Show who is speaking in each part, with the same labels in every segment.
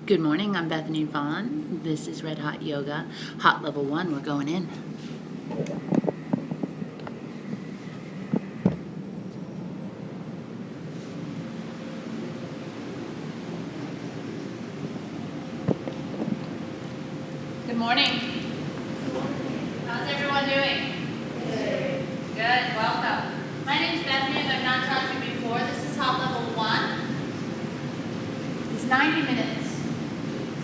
Speaker 1: Good morning, I'm Bethany Vaughn. This is Red Hot Yoga, hot level 1, we're going in. Good morning. How's everyone doing? Good, welcome. My name is Bethany, if I've not taught you before, this is hot level 1. It's 90 minutes.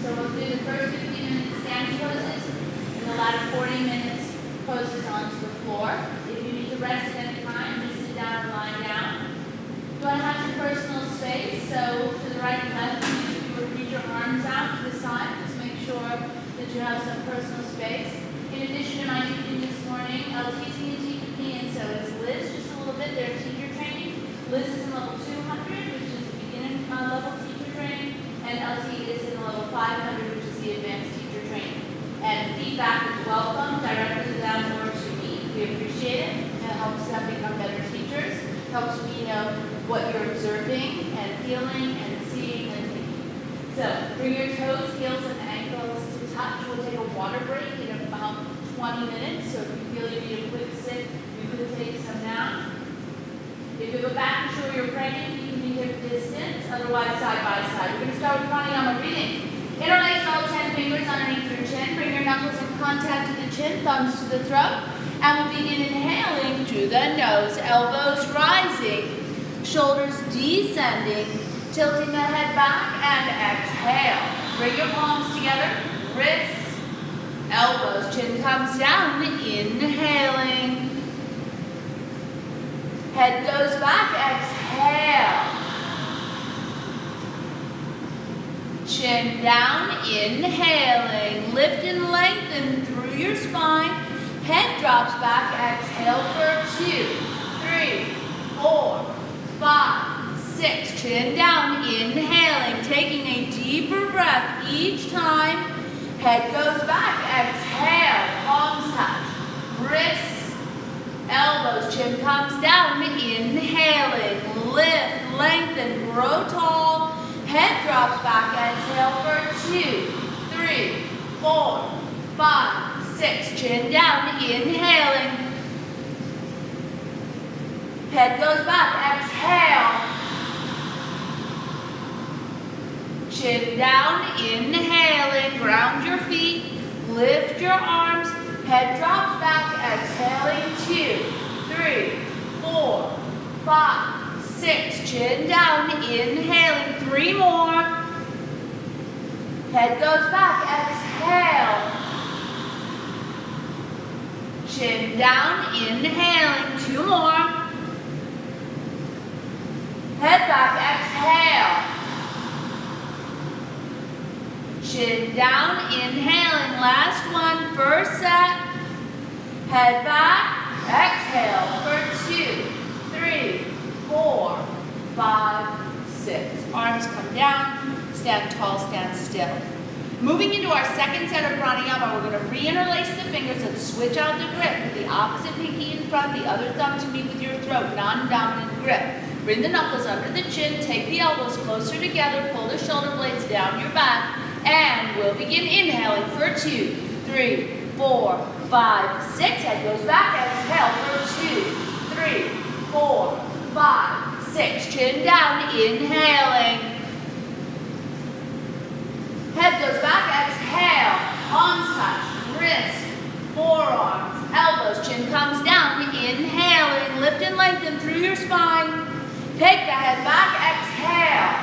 Speaker 1: So we'll do the first 15 minutes standing poses, and the latter 40 minutes poses onto the floor. If you need to rest at any time, just sit down or lie down. You want to have some personal space, so to the right and left, you would reach your arms out to the side. Just make sure that you have some personal space. In addition to my teaching this morning, LT's going to teach me, and so is Liz, just a little bit. They're teacher training. Liz is in level 200, which is the beginning level teacher training, and LT is in level 500, which is the advanced teacher training. And feedback is welcome directly to them or to me. We appreciate it. It helps them become better teachers. Helps me know what you're observing and feeling and seeing and thinking. So bring your toes, heels, and ankles to touch. We'll take a water break in about 20 minutes. So if you feel you need a quick sip, you could take some now. If you go back and show you're pregnant, you can be hip distance, otherwise side by side. We're going to start with pranayama breathing. Interlace all 10 fingers underneath your chin. Bring your knuckles in contact to the chin, thumbs to the throat. And we'll begin inhaling through the nose, elbows rising, shoulders descending, tilting the head back, and exhale. Bring your palms together, wrists, elbows, chin comes down, inhaling. Head goes back, exhale. Chin down, inhaling. Lift and lengthen through your spine. Head drops back, exhale for 2, 3, 4, 5, 6. Chin down, inhaling. Taking a deeper breath each time. Head goes back, exhale. Palms touch. Wrists, elbows, chin comes down, inhaling, lift, lengthen, grow tall, head drops back, exhale for 2, 3, 4, 5, 6, chin down, inhaling, head goes back, exhale, chin down, inhaling, ground your feet, lift your arms, head drops back, exhaling 2, 3, 4, 5, 6. Chin down, inhaling 3 more. Head goes back, exhale. Chin down, inhaling 2 more. Head back, exhale. Chin down, inhaling, last one, first set. Head back, exhale for 2, 3, 4, 5, 6. Arms come down, stand tall, stand still. Moving into our second set of pranayama, we're going to re-interlace the fingers and switch out the grip. With the opposite pinky in front, the other thumb to meet with your throat, non-dominant grip. Bring the knuckles under the chin, take the elbows closer together, pull the shoulder blades down your back, and we'll begin inhaling for 2, 3, 4, 5, 6. Head goes back, exhale for 2, 3, 4, 5, 6. Chin down, inhaling. Head goes back, exhale. Palms touch, wrist, forearms, elbows, chin comes down, inhaling. Lift and lengthen through your spine. Take the head back, exhale.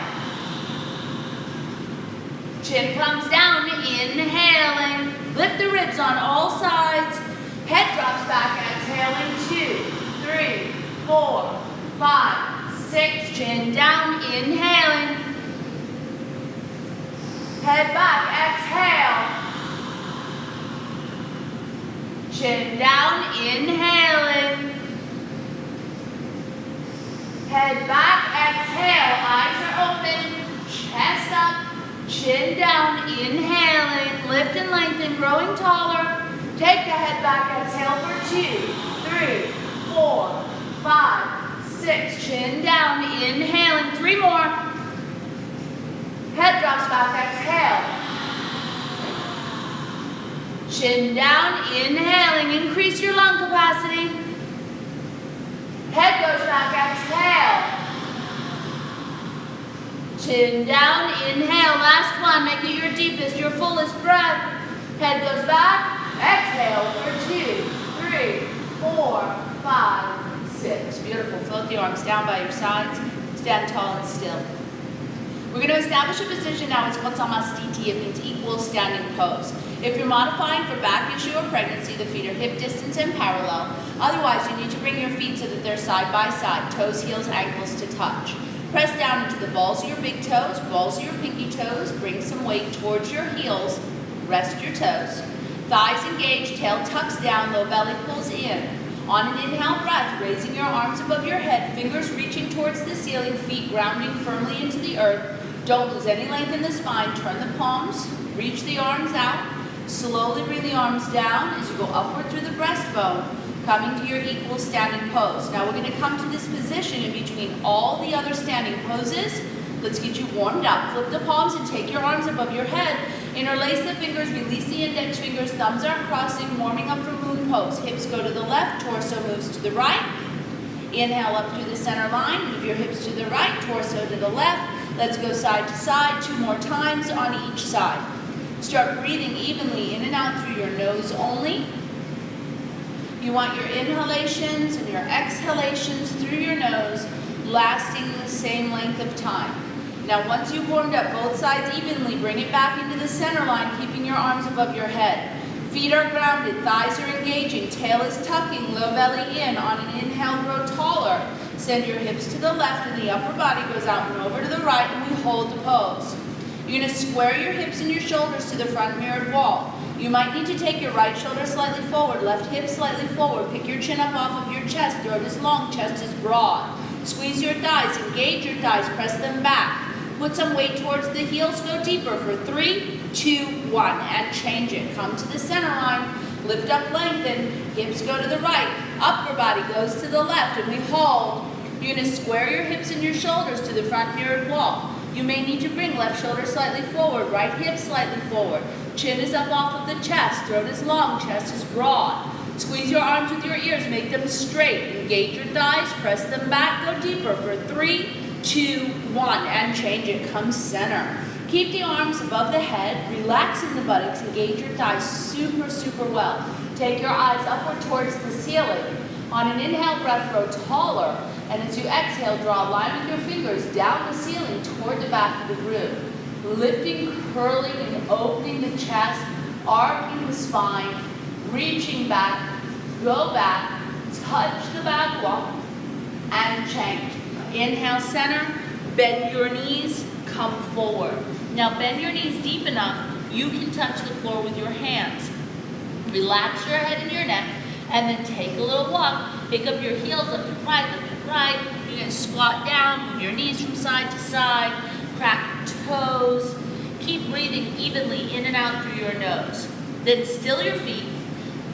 Speaker 1: Chin comes down, inhaling. Lift the ribs on all sides. Head drops back, exhaling 2, 3, 4, 5, 6. Chin down, inhaling. Head back, exhale. Chin down, inhaling. Head back, exhale. Eyes are open. Chest up. Chin down, inhaling. Lift and lengthen, growing taller. Take the head back, exhale for 2, 3, 4, 5, 6. Chin down, inhaling. 3 more. Head drops back, exhale. Chin down, inhaling, increase your lung capacity. Head goes back, exhale. Chin down, inhale, last one, make it your deepest, your fullest breath. Head goes back, exhale for 2, 3, 4, 5, 6. Beautiful, float the arms down by your sides, stand tall and still. We're going to establish a position now. It's called samastiti. It means equal standing pose. If you're modifying for back issue or pregnancy, the feet are hip distance and parallel. Otherwise, you need to bring your feet so that they're side by side, toes, heels, ankles to touch. Press down into the balls of your big toes, balls of your pinky toes. Bring some weight towards your heels. Rest your toes. Thighs engaged, tail tucks down, low belly pulls in. On an inhale breath, raising your arms above your head, fingers reaching towards the ceiling, feet grounding firmly into the earth. Don't lose any length in the spine. Turn the palms, reach the arms out. Slowly bring the arms down as you go upward through the breastbone, coming to your equal standing pose. Now we're going to come to this position in between all the other standing poses. Let's get you warmed up. Flip the palms and take your arms above your head. Interlace the fingers, release the index fingers, thumbs are crossing, warming up for moon pose. Hips go to the left, torso moves to the right. Inhale up through the center line, move your hips to the right, torso to the left. Let's go side to side, 2 more times on each side. Start breathing evenly in and out through your nose only. You want your inhalations and your exhalations through your nose lasting the same length of time. Now once you've warmed up both sides evenly, bring it back into the center line, keeping your arms above your head. Feet are grounded, thighs are engaging, tail is tucking, low belly in. On an inhale, grow taller. Send your hips to the left and the upper body goes out and over to the right, and we hold the pose. You're going to square your hips and your shoulders to the front mirrored wall. You might need to take your right shoulder slightly forward, left hip slightly forward. Pick your chin up off of your chest, throat is long, chest is broad. Squeeze your thighs, engage your thighs, press them back. Put some weight towards the heels, go deeper for 3, 2, 1, and change it. Come to the center line, lift up, lengthen, hips go to the right, upper body goes to the left, and we hold. You're going to square your hips and your shoulders to the front mirrored wall. You may need to bring left shoulder slightly forward, right hip slightly forward. Chin is up off of the chest, throat is long, chest is broad. Squeeze your arms with your ears, make them straight. Engage your thighs, press them back, go deeper for 3, 2, 1, and change it. Come center. Keep the arms above the head, relaxing the buttocks, engage your thighs super, super well. Take your eyes upward towards the ceiling. On an inhale breath, grow taller. And as you exhale, draw a line with your fingers down the ceiling toward the back of the room. Lifting, curling, and opening the chest, arcing the spine, reaching back, go back, touch the back wall, and change. Inhale, center, bend your knees, come forward. Now bend your knees deep enough, you can touch the floor with your hands. Relax your head and your neck, and then take a little walk. Pick up your heels, lift it right, lift it right. You're going to squat down, move your knees from side to side, crack your toes. Keep breathing evenly in and out through your nose. Then still your feet,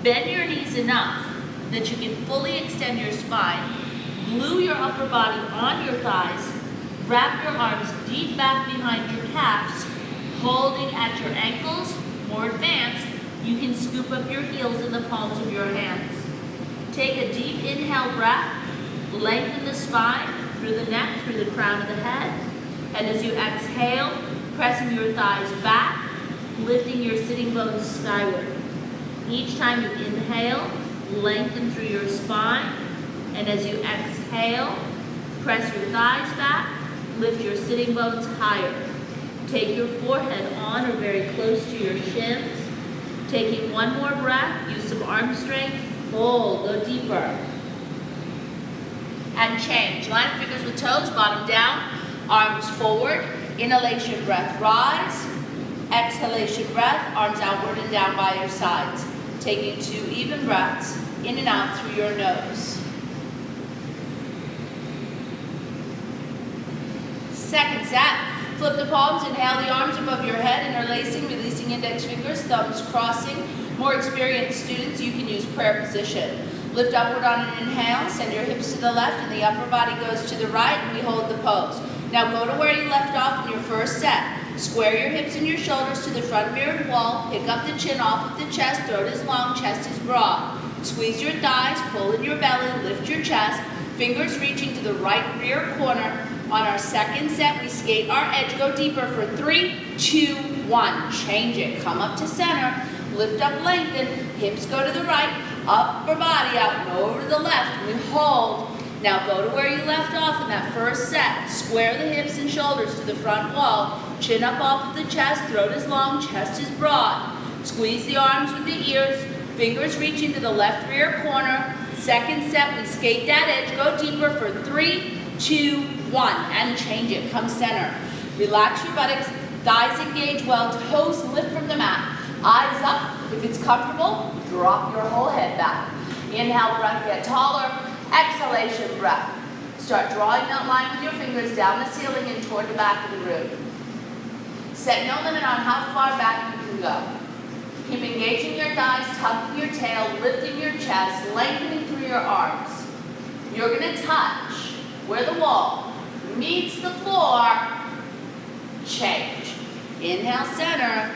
Speaker 1: bend your knees enough that you can fully extend your spine. Glue your upper body on your thighs. Wrap your arms deep back behind your calves, holding at your ankles. More advanced, you can scoop up your heels in the palms of your hands. Take a deep inhale breath, lengthen the spine through the neck, through the crown of the head. And as you exhale, pressing your thighs back, lifting your sitting bones skyward. Each time you inhale, lengthen through your spine. And as you exhale, press your thighs back, lift your sitting bones higher. Take your forehead on or very close to your shins. Taking one more breath, use some arm strength, hold, go deeper. And change. Line of fingers with toes, bottom down, arms forward. Inhalation breath, rise. Exhalation breath, arms outward and down by your sides. Taking 2 even breaths, in and out through your nose. Second set, flip the palms, inhale the arms above your head, interlacing, releasing index fingers, thumbs crossing. More experienced students, you can use prayer position. Lift upward on an inhale, send your hips to the left and the upper body goes to the right, and we hold the pose. Now go to where you left off in your first set. Square your hips and your shoulders to the front mirrored wall. Pick up the chin off of the chest. Throat is long, chest is broad. Squeeze your thighs, pull in your belly, lift your chest. Fingers reaching to the right rear corner. On our second set, we skate our edge. Go deeper for 3, 2, 1. Change it. Come up to center. Lift up, lengthen. Hips go to the right. Upper body out and over to the left. We hold. Now go to where you left off in that first set. Square the hips and shoulders to the front wall. Chin up off of the chest. Throat is long. Chest is broad. Squeeze the arms with the ears. Fingers reaching to the left rear corner. Second set, we skate that edge. Go deeper for 3, 2, 1. And change it. Come center. Relax your buttocks. Thighs engage well. Toes lift from the mat. Eyes up. If it's comfortable, drop your whole head back. Inhale, breath, get taller. Exhalation, breath. Start drawing that line with your fingers down the ceiling and toward the back of the room. Set no limit on how far back you can go. Keep engaging your thighs, tucking your tail, lifting your chest, lengthening through your arms. You're going to touch where the wall meets the floor. Change. Inhale, center.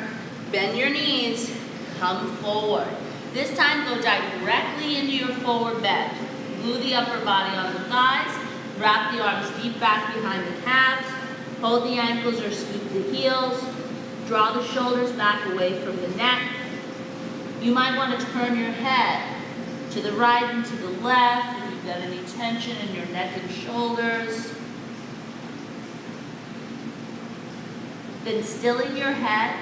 Speaker 1: Bend your knees. Come forward. This time, go directly into your forward bend. Glue the upper body on the thighs. Wrap the arms deep back behind the calves. Hold the ankles or scoop the heels. Draw the shoulders back away from the neck. You might want to turn your head to the right and to the left if you've got any tension in your neck and shoulders. Then stilling your head.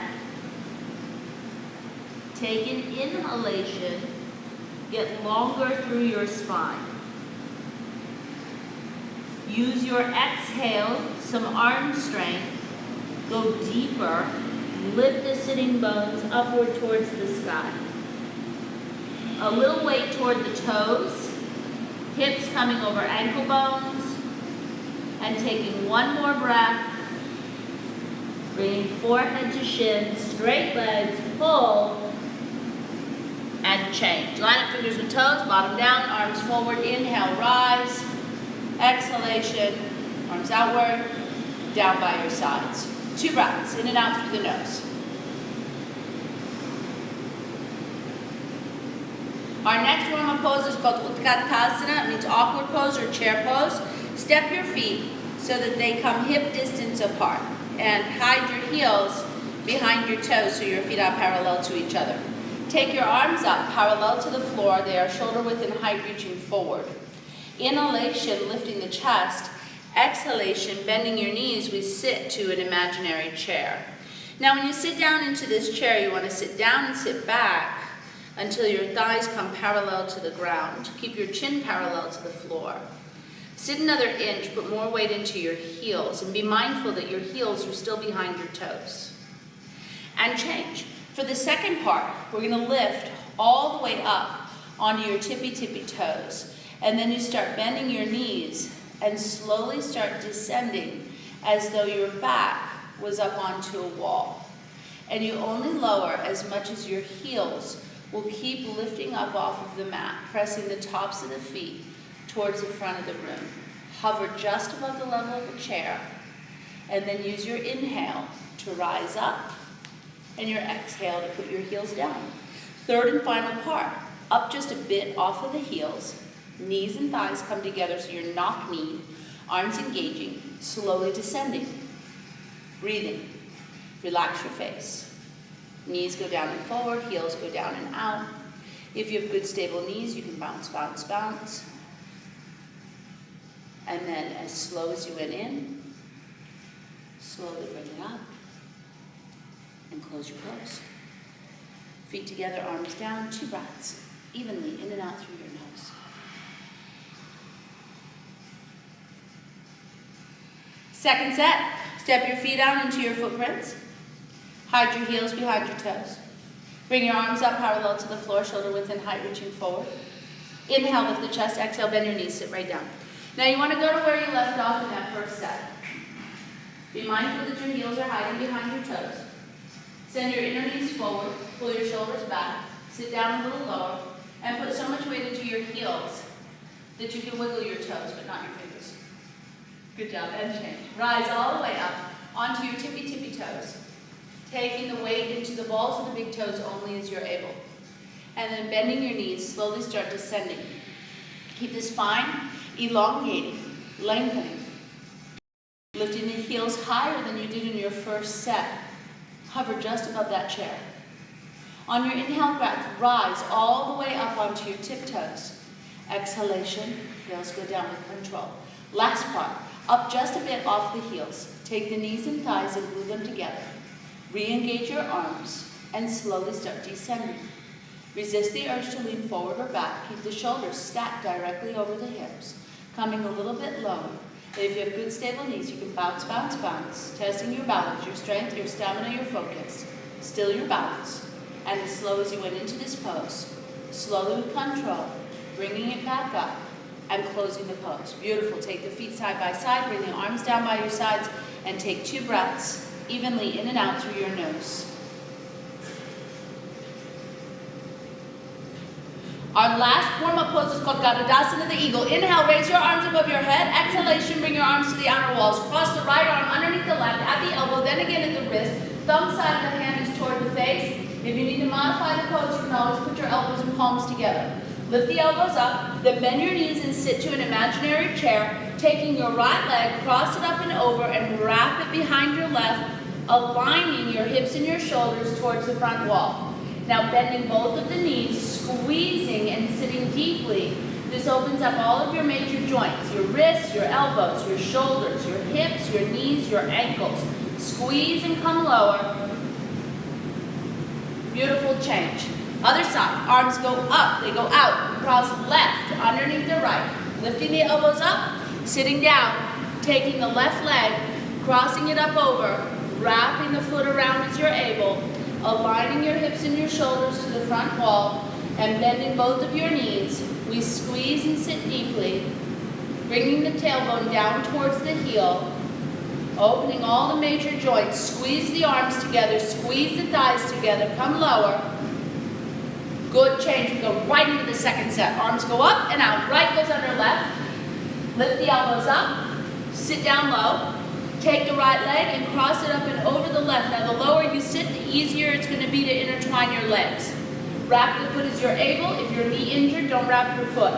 Speaker 1: Take an inhalation. Get longer through your spine. Use your exhale, some arm strength. Go deeper. Lift the sitting bones upward towards the sky. A little weight toward the toes. Hips coming over ankle bones. And taking one more breath. Bringing forehead to shin, straight legs, pull. And change. Line up fingers with toes, bottom down, arms forward. Inhale, rise. Exhalation, arms outward, down by your sides. 2 breaths, in and out through the nose. Our next warm-up pose is called Utkatasana. It means awkward pose or chair pose. Step your feet so that they come hip distance apart. And hide your heels behind your toes so your feet are parallel to each other. Take your arms up parallel to the floor. They are shoulder width and height reaching forward. Inhalation, lifting the chest. Exhalation, bending your knees, we sit to an imaginary chair. Now when you sit down into this chair, you want to sit down and sit back until your thighs come parallel to the ground. Keep your chin parallel to the floor. Sit another inch, put more weight into your heels, and be mindful that your heels are still behind your toes. And change. For the second part, we're going to lift all the way up onto your tippy toes. And then you start bending your knees and slowly start descending as though your back was up onto a wall. And you only lower as much as your heels will keep lifting up off of the mat, pressing the tops of the feet towards the front of the room. Hover just above the level of the chair, and then use your inhale to rise up, and your exhale to put your heels down. Third and final part, up just a bit off of the heels, knees and thighs come together so you're knock-kneed, arms engaging, slowly descending. Breathing, relax your face. Knees go down and forward, heels go down and out. If you have good stable knees, you can bounce, bounce, bounce. And then as slow as you went in, slowly bring it up and close your pose. Feet together, arms down, 2 breaths, evenly in and out through your nose. Second set, step your feet out into your footprints. Hide your heels behind your toes. Bring your arms up parallel to the floor, shoulder width and height reaching forward. Inhale, lift the chest, exhale, bend your knees, sit right down. Now you want to go to where you left off in that first set. Be mindful that your heels are hiding behind your toes. Send your inner knees forward, pull your shoulders back, sit down a little lower, and put so much weight into your heels that you can wiggle your toes, but not your fingers. Good job, and change. Rise all the way up onto your tippy toes. taking the weight into the balls of the big toes only as you're able. And then bending your knees, slowly start descending. Keep the spine elongating, lengthening. Lifting the heels higher than you did in your first set. Hover just above that chair. On your inhale breath, rise all the way up onto your tiptoes. Exhalation, heels go down with control. Last part, up just a bit off the heels. Take the knees and thighs and glue them together. Re-engage your arms and slowly start descending. Resist the urge to lean forward or back. Keep the shoulders stacked directly over the hips, coming a little bit lower. If you have good stable knees, you can bounce, bounce, bounce, testing your balance, your strength, your stamina, your focus. Still your balance. And as slow as you went into this pose, slowly with control, bringing it back up and closing the pose. Beautiful. Take the feet side by side, bring the arms down by your sides, and take 2 breaths evenly in and out through your nose. Our last warm-up pose is called Garudasana, the eagle. Inhale, raise your arms above your head. Exhalation, bring your arms to the outer walls. Cross the right arm underneath the left, at the elbow, then again at the wrist. Thumb side of the hand is toward the face. If you need to modify the pose, you can always put your elbows and palms together. Lift the elbows up, then bend your knees and sit to an imaginary chair, taking your right leg, cross it up and over, and wrap it behind your left, aligning your hips and your shoulders towards the front wall. Now bending both of the knees, squeezing and sitting deeply. This opens up all of your major joints, your wrists, your elbows, your shoulders, your hips, your knees, your ankles. Squeeze and come lower. Beautiful change. Other side, arms go up, they go out. Cross left, underneath the right. Lifting the elbows up, sitting down. Taking the left leg, crossing it up over, wrapping the foot around as you're able. Aligning your hips and your shoulders to the front wall and bending both of your knees. We squeeze and sit deeply, bringing the tailbone down towards the heel, opening all the major joints. Squeeze the arms together, squeeze the thighs together, come lower. Good change. We go right into the second set. Arms go up and out. Right goes under left. Lift the elbows up, sit down low. Take the right leg and cross it up and over the left. Now the lower you sit, the easier it's going to be to intertwine your legs. Wrap the foot as you're able. If you're knee injured, don't wrap your foot.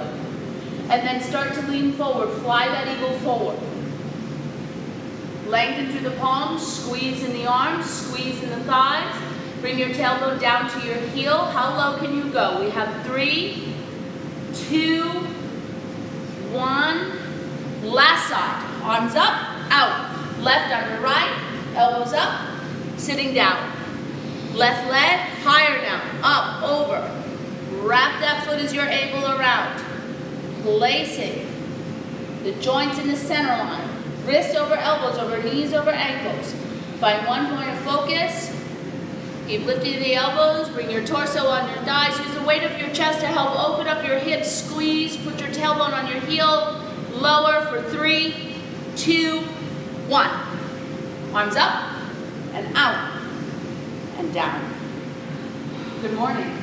Speaker 1: And then start to lean forward. Fly that eagle forward. Lengthen through the palms, squeeze in the arms, squeeze in the thighs. Bring your tailbone down to your heel. How low can you go? We have 3, 2, 1. Last side. Arms up, out. Left under right, elbows up, sitting down. Left leg, higher now, up, over. Wrap that foot as you're able around. Placing the joints in the center line. Wrists over elbows, over knees, over ankles. Find one point of focus. Keep lifting the elbows, bring your torso on your thighs. Use the weight of your chest to help open up your hips. Squeeze, put your tailbone on your heel. Lower for 3, 2, 1. Arms up and out and down. Good morning.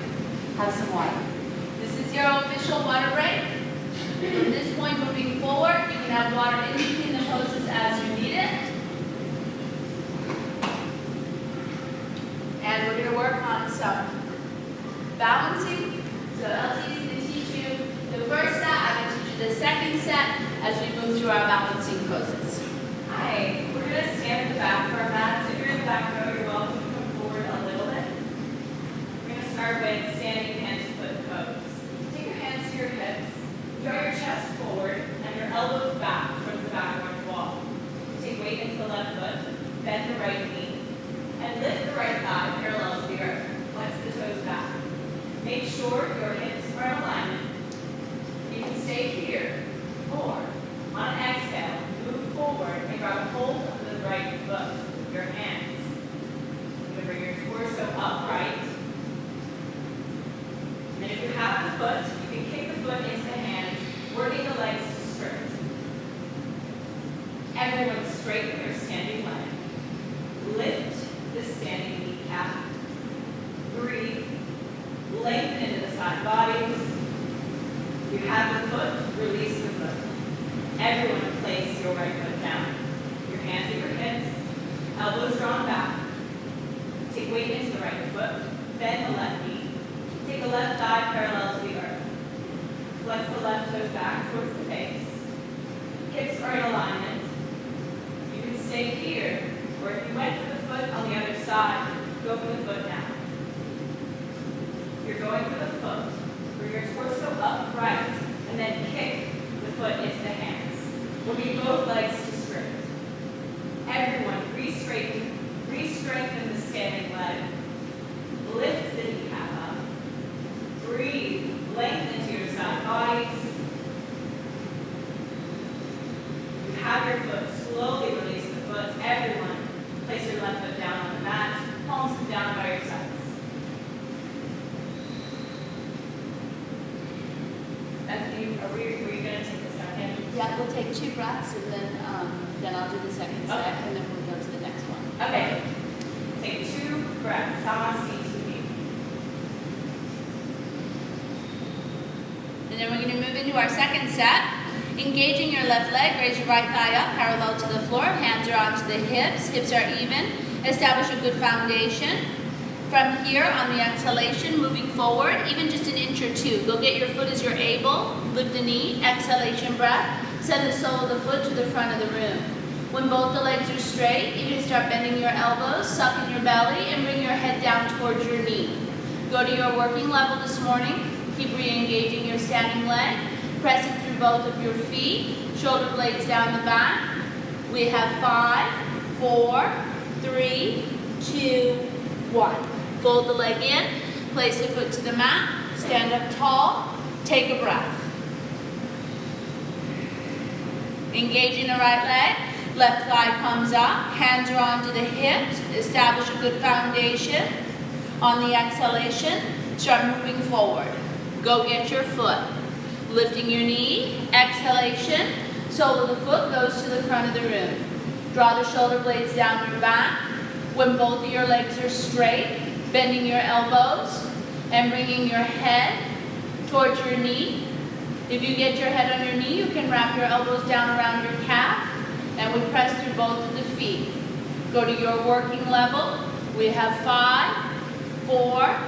Speaker 1: Have some water. This is your official water break. From this point moving forward, you can have water in between the poses as you need it. And we're going to work on some balancing. So LT is going to teach you the first set. I'm going to teach you the second set as we move through our balancing poses.
Speaker 2: Hi, we're going to stand at the back of our mats. If you're in the back row, you're welcome to come forward a little bit. We're going to start with standing hand to foot pose. Take your hands to your hips, draw your chest forward, and your elbows back towards the back of your wall. Take weight into the left foot, bend the right knee, and lift the right thigh parallel to the earth. Flex the toes back. Make sure your hips are in alignment. You can stay here, or on an exhale, move forward and grab hold of the right foot with your hands. You're going to bring your torso upright. And if you have the foot, you can kick the foot into the hands, working the legs to skirt. Everyone straighten your standing leg. Lift the standing kneecap. Breathe. Lengthen into the side bodies. If you have the foot, release the foot. Everyone place your right foot down. Your hands at your hips, elbows drawn back. weight into the right foot. Bend the left knee. Take the left thigh parallel to the earth. Flex the left toes back towards the face. Hips are in alignment. You can stay here, or if you went for the foot on the other side, go for the foot now. You're going for the foot. Bring your torso upright, and then kick the foot into the hands. Working both legs to straight. Everyone, re-strengthen the standing leg. Lift the kneecap up. Breathe, lengthen to your side bodies. You have your foot. Slowly release the foot. Everyone, place your left foot down on the mat. Palms down by your sides. Bethany, were you going to take a second?
Speaker 1: Yeah, we'll take 2 breaths and then I'll do the second set and then we'll go to the next one.
Speaker 2: Okay. Take 2 breaths. Samasthiti.
Speaker 1: And then we're going to move into our second set. Engaging your left leg, raise your right thigh up parallel to the floor. Hands are onto the hips. Hips are even. Establish a good foundation. From here, on the exhalation, moving forward, even just an inch or 2. Go get your foot as you're able. Lift the knee. Exhalation breath. Send the sole of the foot to the front of the room. When both the legs are straight, you can start bending your elbows, suck in your belly, and bring your head down towards your knee. Go to your working level this morning. Keep re-engaging your standing leg. Pressing through both of your feet. Shoulder blades down the back. We have 5, 4, 3, 2, 1. Fold the leg in. Place the foot to the mat. Stand up tall. Take a breath. Engaging the right leg. Left thigh comes up. Hands are onto the hips. Establish a good foundation. On the exhalation, start moving forward. Go get your foot. Lifting your knee. Exhalation. Sole of the foot goes to the front of the room. Draw the shoulder blades down your back. When both of your legs are straight, bending your elbows and bringing your head towards your knee. If you get your head on your knee, you can wrap your elbows down around your calf, and we press through both of the feet. Go to your working level. We have 5, 4,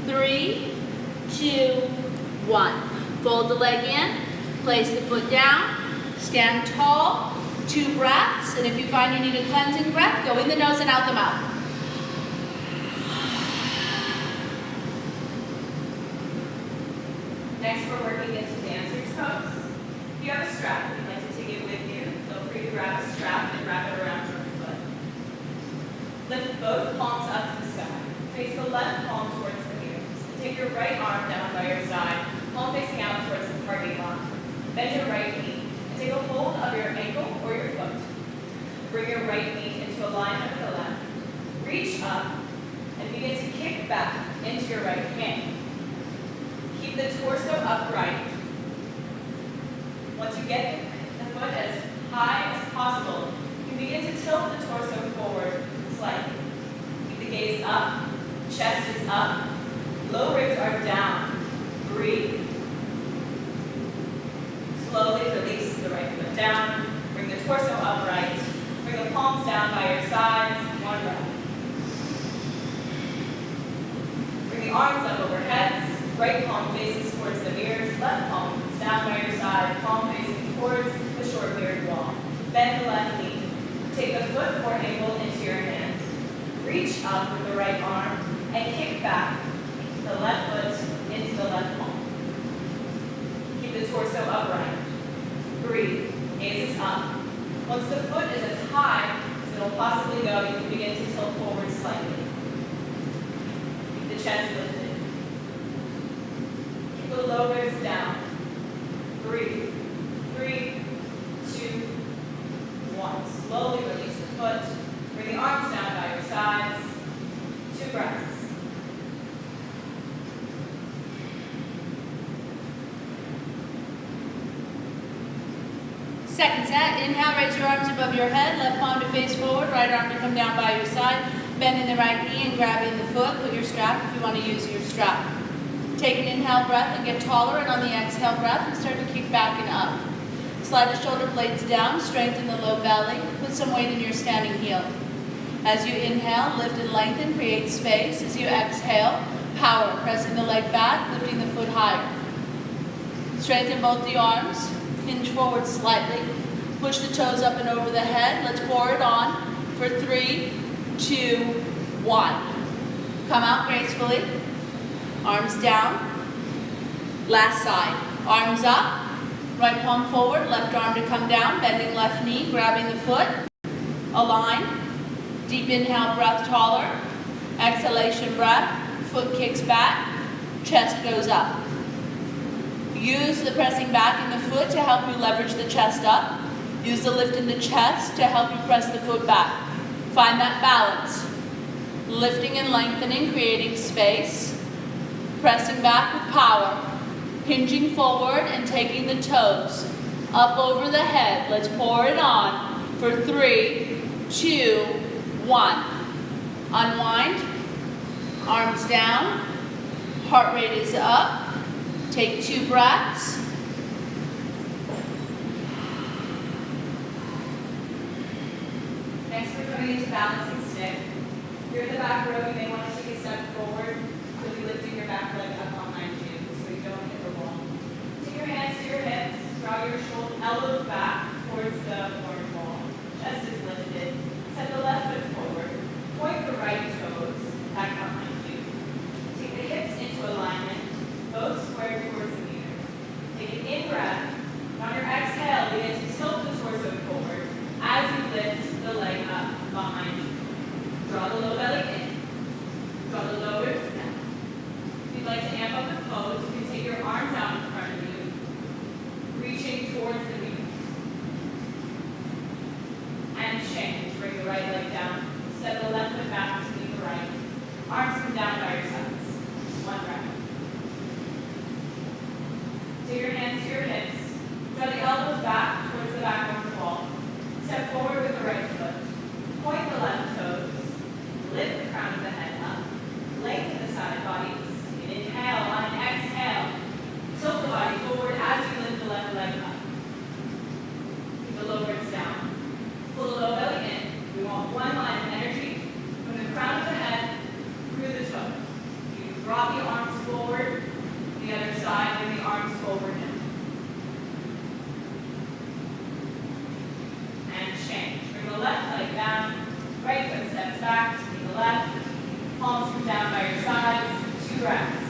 Speaker 1: 3, 2, 1. Fold the leg in, place the foot down, stand tall, 2 breaths, and if you find you need a cleansing breath, go in the nose and out the mouth.
Speaker 2: Next, we're working into dancer's pose. If you have a strap and you'd like to take it with you, feel free to grab a strap and wrap it around your foot. Lift both palms up to the sky. Face the left palm towards the ears. And take your right arm down by your side, palm facing out towards the parting line. Bend your right knee and take a hold of your ankle or your foot. Bring your right knee into alignment with the left. Reach up and begin to kick back into your right hand. Keep the torso upright. Once you get the foot as high as possible, you can begin to tilt the torso forward slightly. Keep the gaze up, chest is up, low ribs are down. Breathe. Slowly release the right foot down. Bring the torso upright. Bring the palms down by your sides. 1 breath. Bring the arms up over heads. Right palm faces towards the mirrors. Left palm comes down by your side. Palm facing towards the short mirrored wall. Bend the left knee. Take the foot or ankle into your hand. Reach up with the right arm and kick back the left foot into the left palm. Keep the torso upright. Breathe. Gaze is up. Once the foot is as high as it will possibly go, you can begin to tilt forward slightly. Keep the chest lifted. Keep the low ribs down. Breathe. 3, 2, 1. Slowly release the foot. Bring the arms down by your sides. 2 breaths.
Speaker 1: Second set, inhale, raise your arms above your head, left palm to face forward, right arm to come down by your side, bending the right knee and grabbing the foot with your strap if you want to use your strap. Take an inhale breath and get taller, and on the exhale breath, and start to kick back and up. Slide the shoulder blades down, strengthen the low belly, put some weight in your standing heel. As you inhale, lift and lengthen, create space. As you exhale, power, pressing the leg back, lifting the foot higher. Strengthen both the arms, hinge forward slightly, push the toes up and over the head. Let's pour it on for 3, 2, 1. Come out gracefully, arms down. Last side, arms up, right palm forward, left arm to come down, bending left knee, grabbing the foot, align, deep inhale, breath taller, exhalation breath, foot kicks back, chest goes up. Use the pressing back in the foot to help you leverage the chest up. Use the lift in the chest to help you press the foot back. Find that balance. Lifting and lengthening, creating space, pressing back with power. Hinging forward and taking the toes up over the head. Let's pour it on for 3, 2, 1. Unwind, arms down, heart rate is up. Take 2 breaths.
Speaker 2: Next, we're coming into balancing stick. If you're in the back row, you may want to take a step forward. So be lifting your back leg up behind you so you don't hit the wall. Take your hands to your hips. Draw your elbows back towards the corner wall. Chest is lifted. Set the left foot forward. Point the right toes back behind you. Take the hips into alignment, both square towards the ears. Take an in-breath. On your exhale, begin to tilt the torso forward as you lift the leg up behind you. Draw the low belly in. Draw the low ribs down. If you'd like to amp up the pose, you can take your arms out in front of you, reaching towards the knees. And change. Bring the right leg down. Step the left foot back to meet the right. Arms come down by your sides. 1 breath. Take your hands to your hips. Draw the elbows back towards the back of the wall. Step forward with the right foot. Point the left toes. Lift the crown of the head up. Lengthen the side bodies. Inhale. On an exhale, tilt the body forward as you lift the left leg up. Keep the low ribs down. Pull the low belly in. We want one line of energy from the crown of the head through the toes. You draw the arms forward. The other side, bring the arms forward now. And change. Bring the left leg down. Right foot steps back to meet the left. Palms come down by your sides. 2 breaths.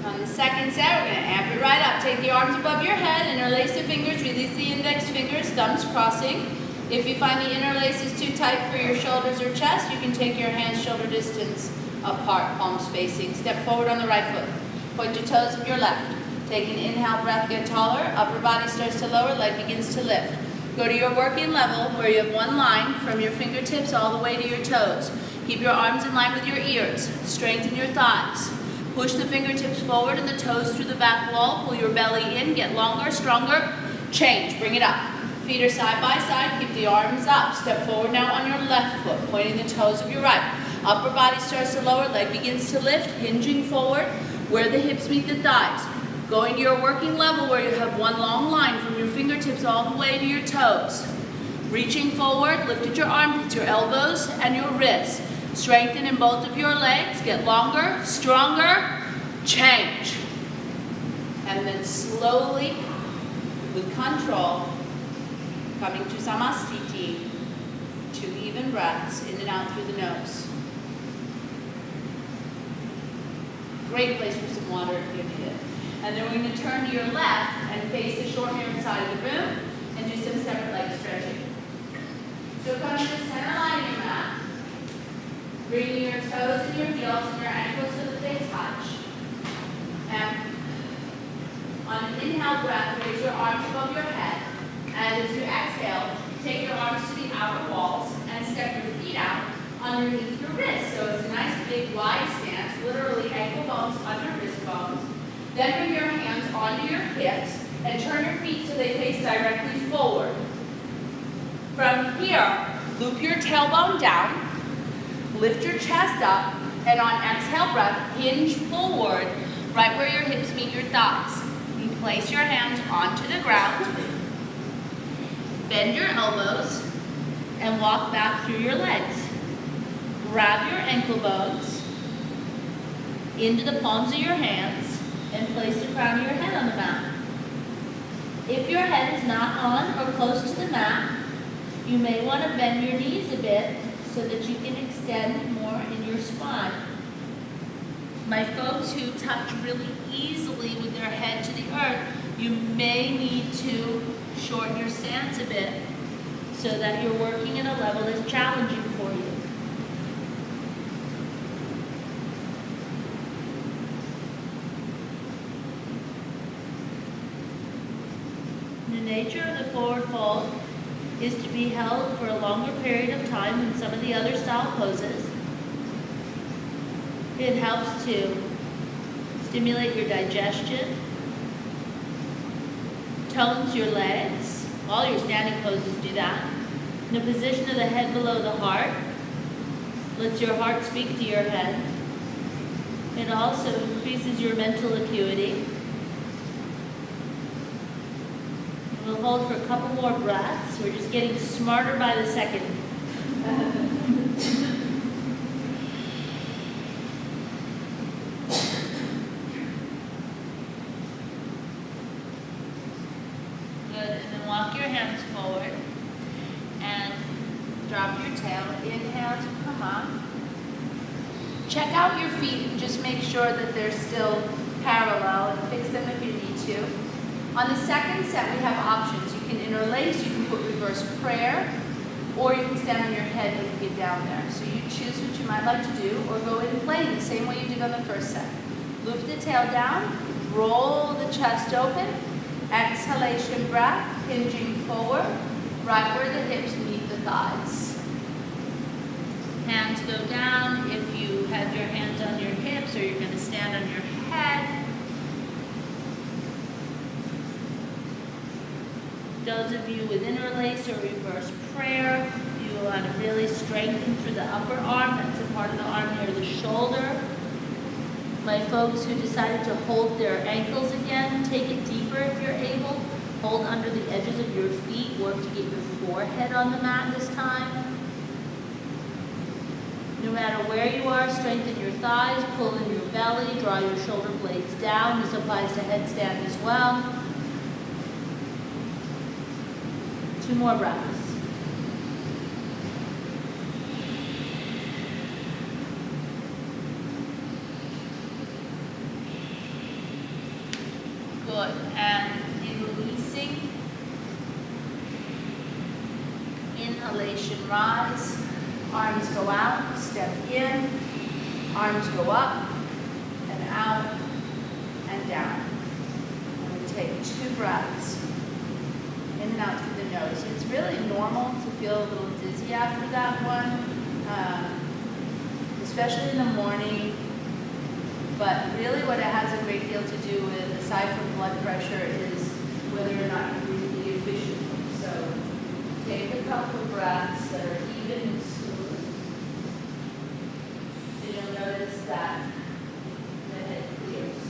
Speaker 1: On the second set, we're going to amp it right up. Take the arms above your head, interlace the fingers, release the index fingers, thumbs crossing. If you find the interlace is too tight for your shoulders or chest, you can take your hands shoulder distance apart, palms facing. Step forward on the right foot. Point your toes of your left. Take an inhale breath, get taller. Upper body starts to lower, leg begins to lift. Go to your working level where you have one line from your fingertips all the way to your toes. Keep your arms in line with your ears. Strengthen your thighs. Push the fingertips forward and the toes through the back wall. Pull your belly in, get longer, stronger. Change, bring it up. Feet are side by side, keep the arms up. Step forward now on your left foot, pointing the toes of your right. Upper body starts to lower, leg begins to lift, hinging forward where the hips meet the thighs. Going to your working level where you have one long line from your fingertips all the way to your toes. Reaching forward, lift at your armpits, your elbows, and your wrists. Strengthen in both of your legs, get longer, stronger, change. And then slowly, with control, coming to Samastiti, 2 even breaths in and out through the nose. Great place for some water if you need it. And then we're going to turn to your left and face the short mirror side of the room and do some separate leg stretching. So come to the center line of your mat. Bringing your toes and your heels and your ankles so that they touch. And on an inhale breath, raise your arms above your head. And as you exhale, take your arms to the outer walls and step your feet out underneath your wrists. So it's a nice big wide stance, literally ankle bones under wrist bones. Then bring your hands onto your hips and turn your feet so they face directly forward. From here, loop your tailbone down, lift your chest up, and on exhale breath, hinge forward right where your hips meet your thighs. You place your hands onto the ground. Bend your elbows and walk back through your legs. Grab your ankle bones into the palms of your hands and place the crown of your head on the mat. If your head is not on or close to the mat, you may want to bend your knees a bit so that you can extend more in your spine. My folks who touch really easily with their head to the earth, you may need to shorten your stance a bit so that you're working at a level that's challenging for you. The nature of the forward fold is to be held for a longer period of time than some of the other style poses. It helps to stimulate your digestion, tones your legs. All your standing poses do that. In the position of the head below the heart, lets your heart speak to your head. It also increases your mental acuity. We'll hold for a couple more breaths. We're just getting smarter by the second. Good, and then walk your hands forward and drop your tail. Inhale to come up. Check out your feet and just make sure that they're still parallel and fix them if you need to. On the second set, we have options. You can interlace, you can put reverse prayer, or you can stand on your head when you get down there. So you choose what you might like to do, or go in plain the same way you did on the first set. Loop the tail down, roll the chest open, exhalation breath, hinging forward, right where the hips meet the thighs. Hands go down if you have your hands on your hips, or you're going to stand on your head. Those of you with interlace or reverse prayer, you want to really strengthen through the upper arm. That's a part of the arm near the shoulder. My folks who decided to hold their ankles again, take it deeper if you're able. Hold under the edges of your feet. Work to get your forehead on the mat this time. No matter where you are, strengthen your thighs, pull in your belly, draw your shoulder blades down. This applies to headstand as well. 2 more breaths. Good, and releasing. Inhalation, rise. Arms go out, step in. Arms go up and out and down. And we take 2 breaths. In and out through the nose. It's really normal to feel a little dizzy after that one, especially in the morning. But really what it has a great deal to do with, aside from blood pressure, is whether or not you're breathing efficiently. So take a couple of breaths that are even and smooth. So you'll notice that the head clears.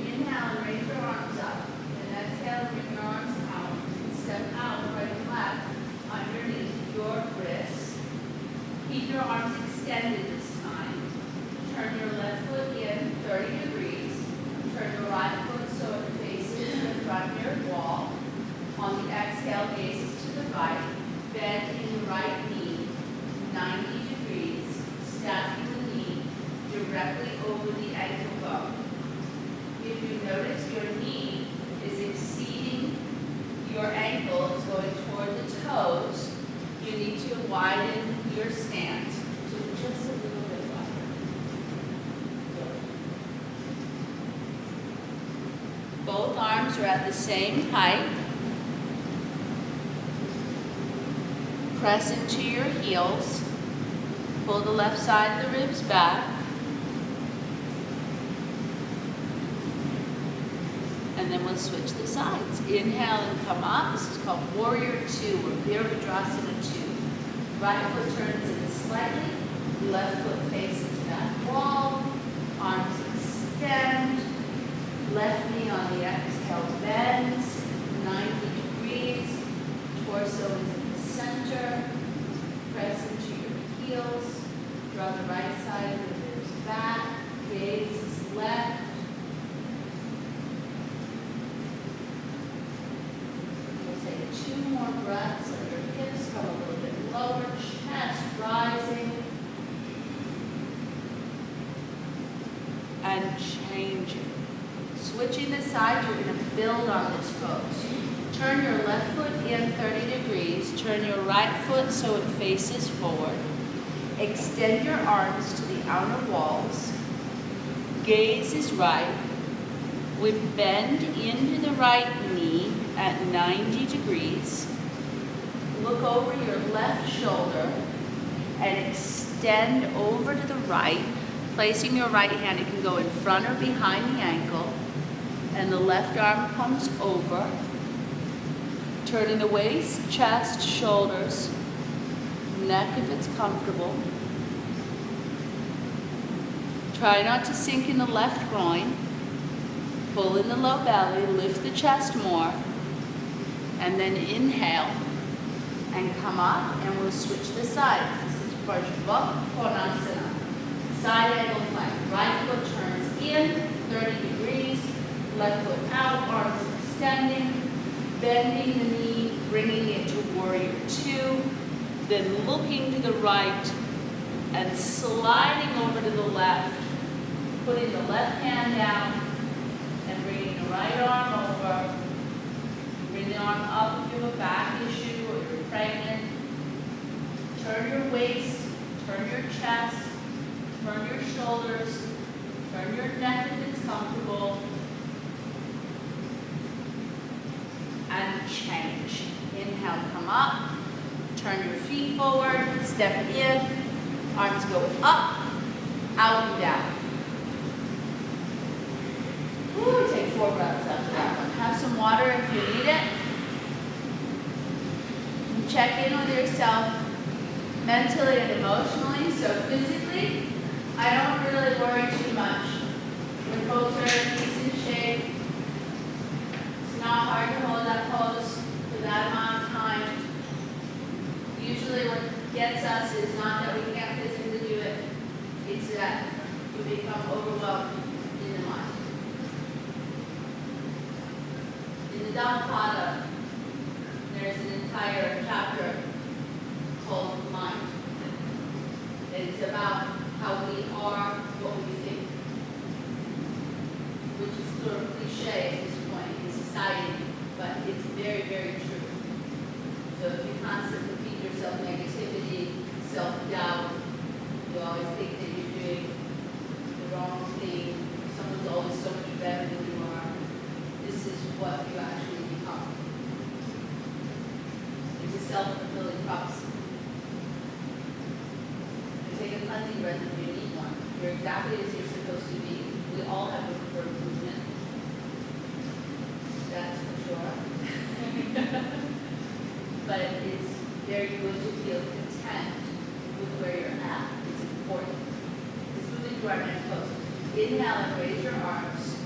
Speaker 1: Inhale and raise your arms up. And exhale, bring your arms out. And step out right and left underneath your wrists. Keep your arms extended this time. Turn your left foot in 30 degrees. Turn your right foot so it faces the front near wall. On the exhale, gazes to the right. Bend in the right knee 90 degrees. Stacking the knee directly over the ankle bone. If you notice your knee is exceeding your ankle, it's going toward the toes, you need to widen your stance to just a little bit wider. Both arms are at the same height. Press into your heels. Pull the left side of the ribs back. And then we'll switch the sides. Inhale and come up. This is called Warrior 2 or Virabhadrasana 2. Right foot turns in slightly. Left foot faces that wall. Arms extend. Left knee on the exhale bends. switching the side, you're going to build on this pose. Turn your left foot in 30 degrees. Turn your right foot so it faces forward. Extend your arms to the outer walls. Gaze is right. We bend into the right knee at 90 degrees. Look over your left shoulder and extend over to the right, placing your right hand. It can go in front or behind the ankle, and the left arm comes over. Turning the waist, chest, shoulders, neck if it's comfortable. Try not to sink in the left groin. Pull in the low belly, lift the chest more, and then inhale and come up, and we'll switch the sides. This is Prajva Konasana. Side angle plank. Right foot turns in 30 degrees, left foot out, arms extending, bending the knee, bringing it to warrior two, then looking to the right and sliding over to the left, putting the left hand down and bringing the right arm over. Bring the arm up if you have a back issue or you're pregnant. Turn your waist, turn your chest, turn your shoulders, turn your neck if it's comfortable, and change. Inhale, come up, turn your feet forward, step in, arms go up, out and down. Woo, take 4 breaths after that one. Have some water if you need it. And check in with yourself mentally and emotionally. So physically, I don't really worry too much. Your folks are in decent shape. It's not hard to hold that pose for that amount of time. Usually what gets us is not that we can't physically do it, it's that we become overwhelmed in the mind. In the Dhammapada, there's an entire chapter called Mind. And it's about how we are what we think, which is sort of cliche at this point in society, but it's very, very true. So if you constantly feed yourself negativity, self-doubt, you always think that you're doing the wrong thing, someone's always so much better than you are, this is what you actually become. It's a self-fulfilling prophecy. You take a cleansing breath if you need one. You're exactly as you're supposed to be. We all have room for improvement. That's for sure. But it's very good to feel content with where you're at. It's important. Let's move into our next pose. Inhale and raise your arms,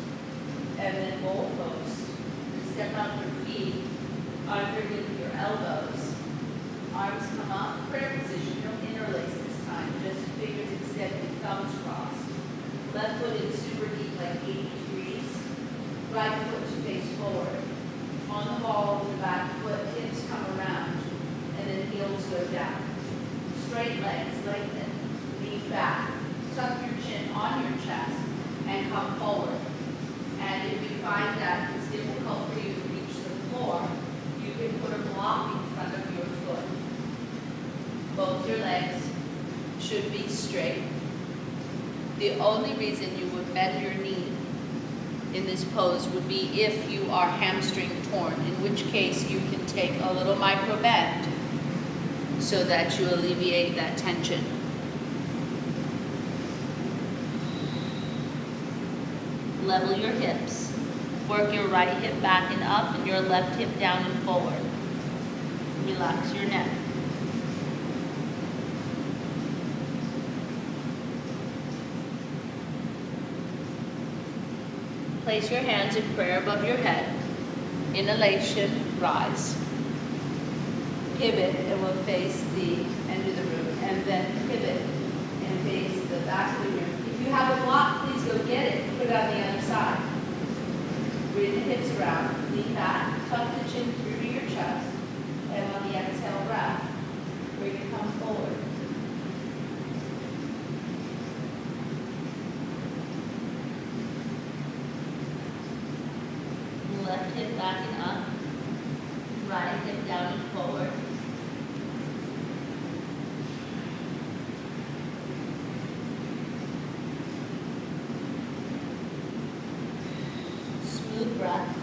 Speaker 1: and then bowl pose. And step out your feet underneath your elbows. Arms come up, prayer position. Don't interlace this time. Just fingers extended, thumbs crossed. Left foot in super deep, like 80 degrees. Right foot to face forward. On the ball with the back foot, hips come around, and then heels go down. Straight legs, lengthen, knee back. Tuck your chin on your chest, and come forward. And if you find that it's difficult for you to reach the floor, you can put a block in front of your foot. Both your legs should be straight. The only reason you would bend your knee in this pose would be if you are hamstring torn, in which case you can take a little micro bend so that you alleviate that tension. Level your hips. Work your right hip back and up and your left hip down and forward. Relax your neck. Place your hands in prayer above your head. Inhalation, rise. Pivot and we'll face the end of the room. And then pivot and face the back of the room. If you have a block, please go get it. Put it on the other side. Bring the hips around, lean back, tuck the chin through to your chest. And on the exhale breath, bring it come forward. hip back and up. Right hip down and forward. Smooth breaths.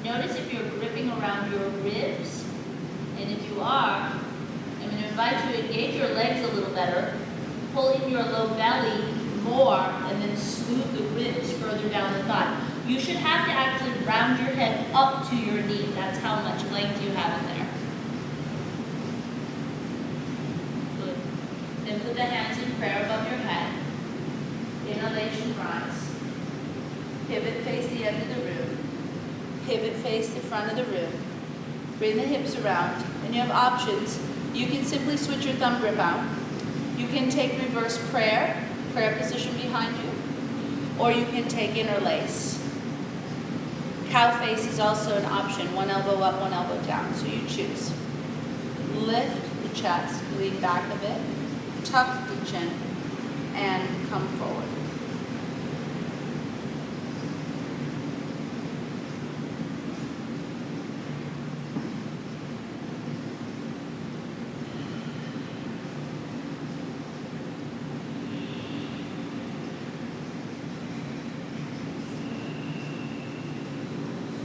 Speaker 1: Notice if you're gripping around your ribs, and if you are, I'm going to invite you to engage your legs a little better, pull in your low belly more, and then smooth the ribs further down the thigh. You should have to actually round your head up to your knee. That's how much length you have in there. Good. Then put the hands in prayer above your head. Inhalation, rise. Pivot, face the end of the room. Pivot, face the front of the room. Bring the hips around. And you have options. You can simply switch your thumb grip out. You can take reverse prayer position behind you. Or you can take interlace. Cow face is also an option. One elbow up, one elbow down. So you choose. Lift the chest, lean back a bit, tuck the chin, and come forward.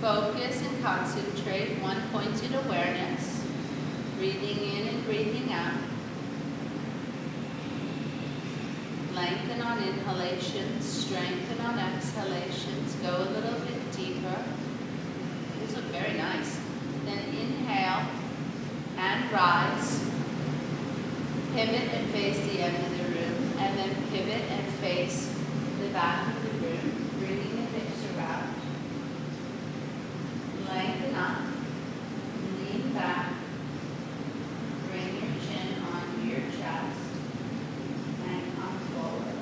Speaker 1: Focus and concentrate, one pointed awareness, breathing in and breathing out. Lengthen on inhalations, strengthen on exhalations, go a little bit deeper. These look very nice. Then inhale and rise. Pivot and face the end of the room, and then pivot and face the back of the room, bringing the hips around. Lengthen up, lean back, bring your chin onto your chest, and come forward.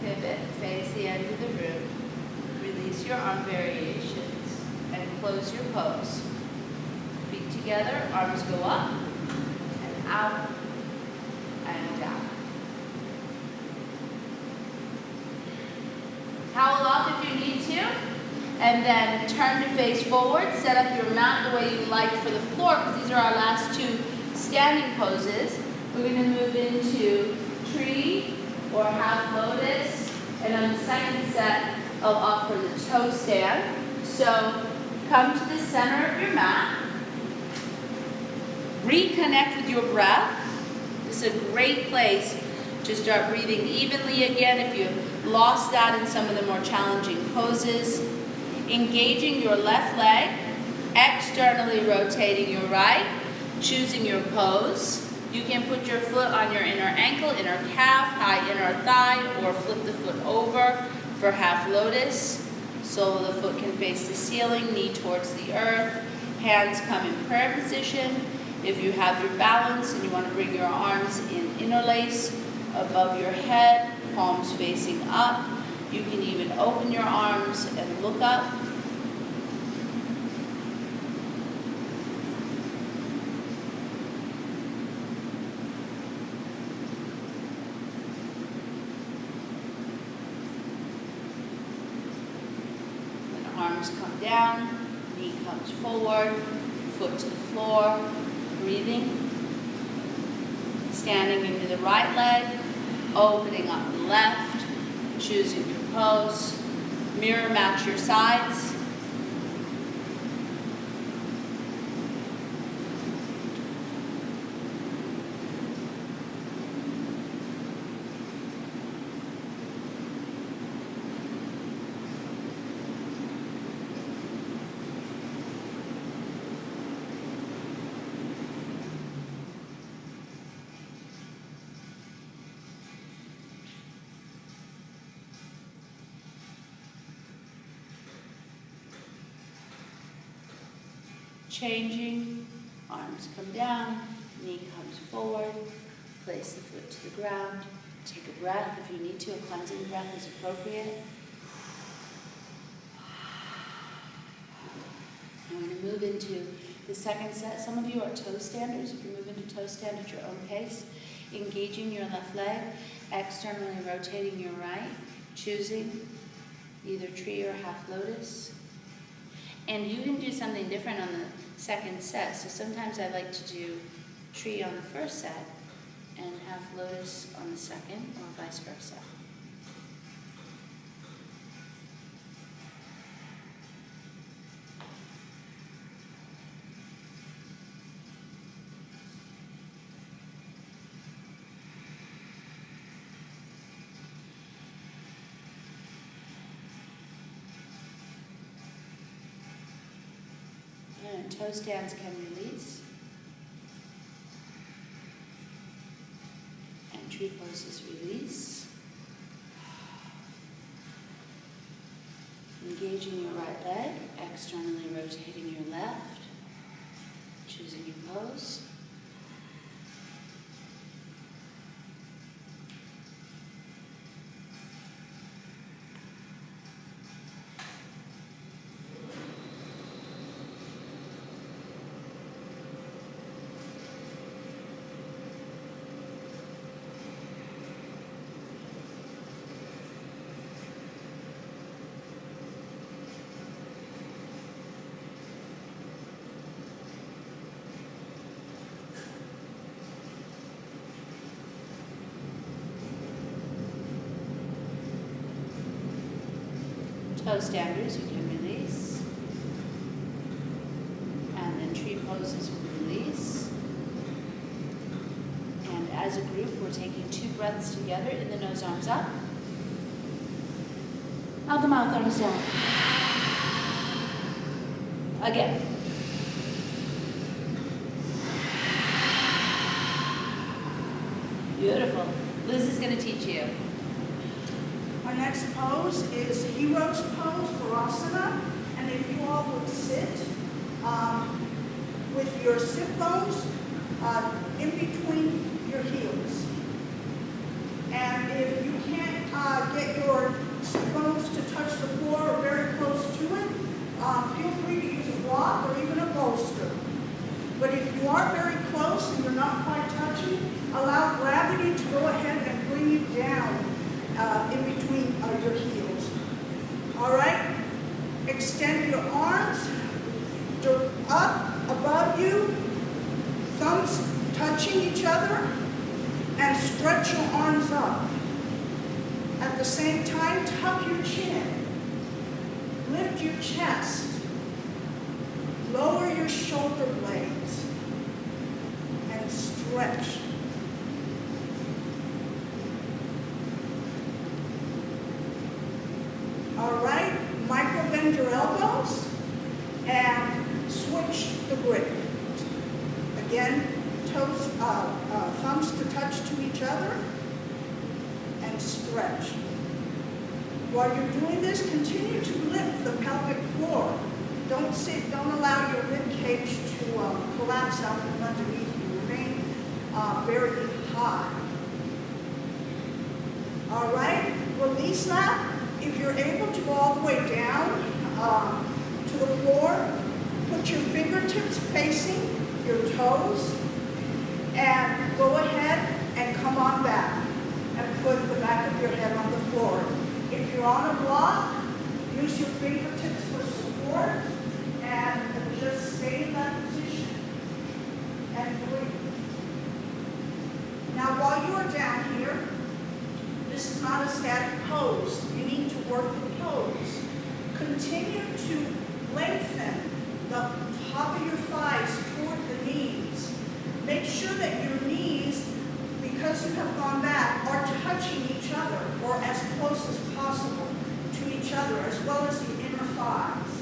Speaker 1: Pivot, face the end of the room. Release your arm variations and close your pose. Feet together, arms go up and out and down. Towel off if you need to, and then turn to face forward. Set up your mat the way you like for the floor, because these are our last two standing poses. We're going to move into tree or half lotus, and on the second set, I'll offer the toe stand. So come to the center of your mat. Reconnect with your breath. This is a great place to start breathing evenly again if you've lost that in some of the more challenging poses. Engaging your left leg, externally rotating your right, choosing your pose. You can put your foot on your inner ankle, inner calf, high inner thigh, or flip the foot over for half lotus. Sole of the foot can face the ceiling, knee towards the earth. Hands come in prayer position. If you have your balance and you want to bring your arms in interlace above your head, palms facing up. You can even open your arms and look up. Arms come down, knee comes forward, foot to the floor, breathing. Standing into the right leg, opening up the left, choosing your pose. Mirror match your sides. changing, arms come down, knee comes forward, place the foot to the ground, take a breath. If you need to, a cleansing breath is appropriate. And we're going to move into the second set. Some of you are toe standers. You can move into toe stand at your own pace. Engaging your left leg, externally rotating your right, choosing either tree or half lotus. And you can do something different on the second set. So sometimes I like to do tree on the first set and half lotus on the second, or vice versa. And toe stands can release. And tree poses release. Engaging your right leg, externally rotating your left. Choosing your pose. Toe standers you can release, and then tree poses will release. And as a group, we're taking 2 breaths together. In the nose, arms up. Out the mouth, arms down. Again. Beautiful. Liz is going to teach you.
Speaker 3: Our next pose is hero's pose, Virasana. And if you all would sit with your sit bones in between your heels. And if you can't get your sit bones to touch the floor or very close to it, feel free to use a block or even a bolster. But if you are very close and you're not quite touching, allow gravity to go ahead and bring you down in between your heels. All right? Extend your arms up above you, thumbs touching each other, and stretch your arms up. At the same time, tuck your chin. Lift your chest. Lower your shoulder blades and stretch. All right, micro bend your elbows and switch the grip. Again, toes, thumbs to touch to each other and stretch. While you're doing this, continue to lift the pelvic floor. Don't sit, don't allow your rib cage to collapse out from underneath you. Remain very high. All right, release that. If you're able to go all the way down to the floor, put your fingertips facing your toes and go ahead and come on back and put the back of your head on the floor. If you're on a block, use your fingertips for support and just stay in that position and breathe. Now while you are down here, this is not a static pose. You need to work the pose. Continue to lengthen the top of your thighs toward the knees. Make sure that your knees, because you have gone back, are touching each other or as close as possible to each other, as well as the inner thighs.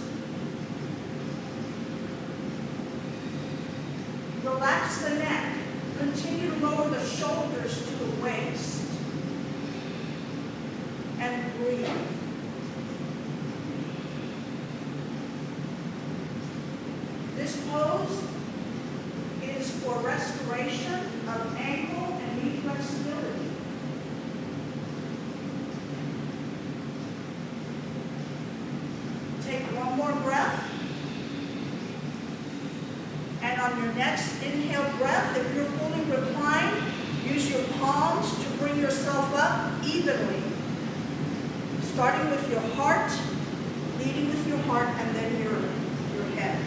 Speaker 3: Relax the neck. Continue to lower the shoulders to the waist. And breathe. This This pose is for restoration of ankle and knee flexibility. Take one more breath. And on your next inhale breath, if you're fully reclined, use your palms to bring yourself up evenly. Starting with your heart, leading with your heart, and then your head.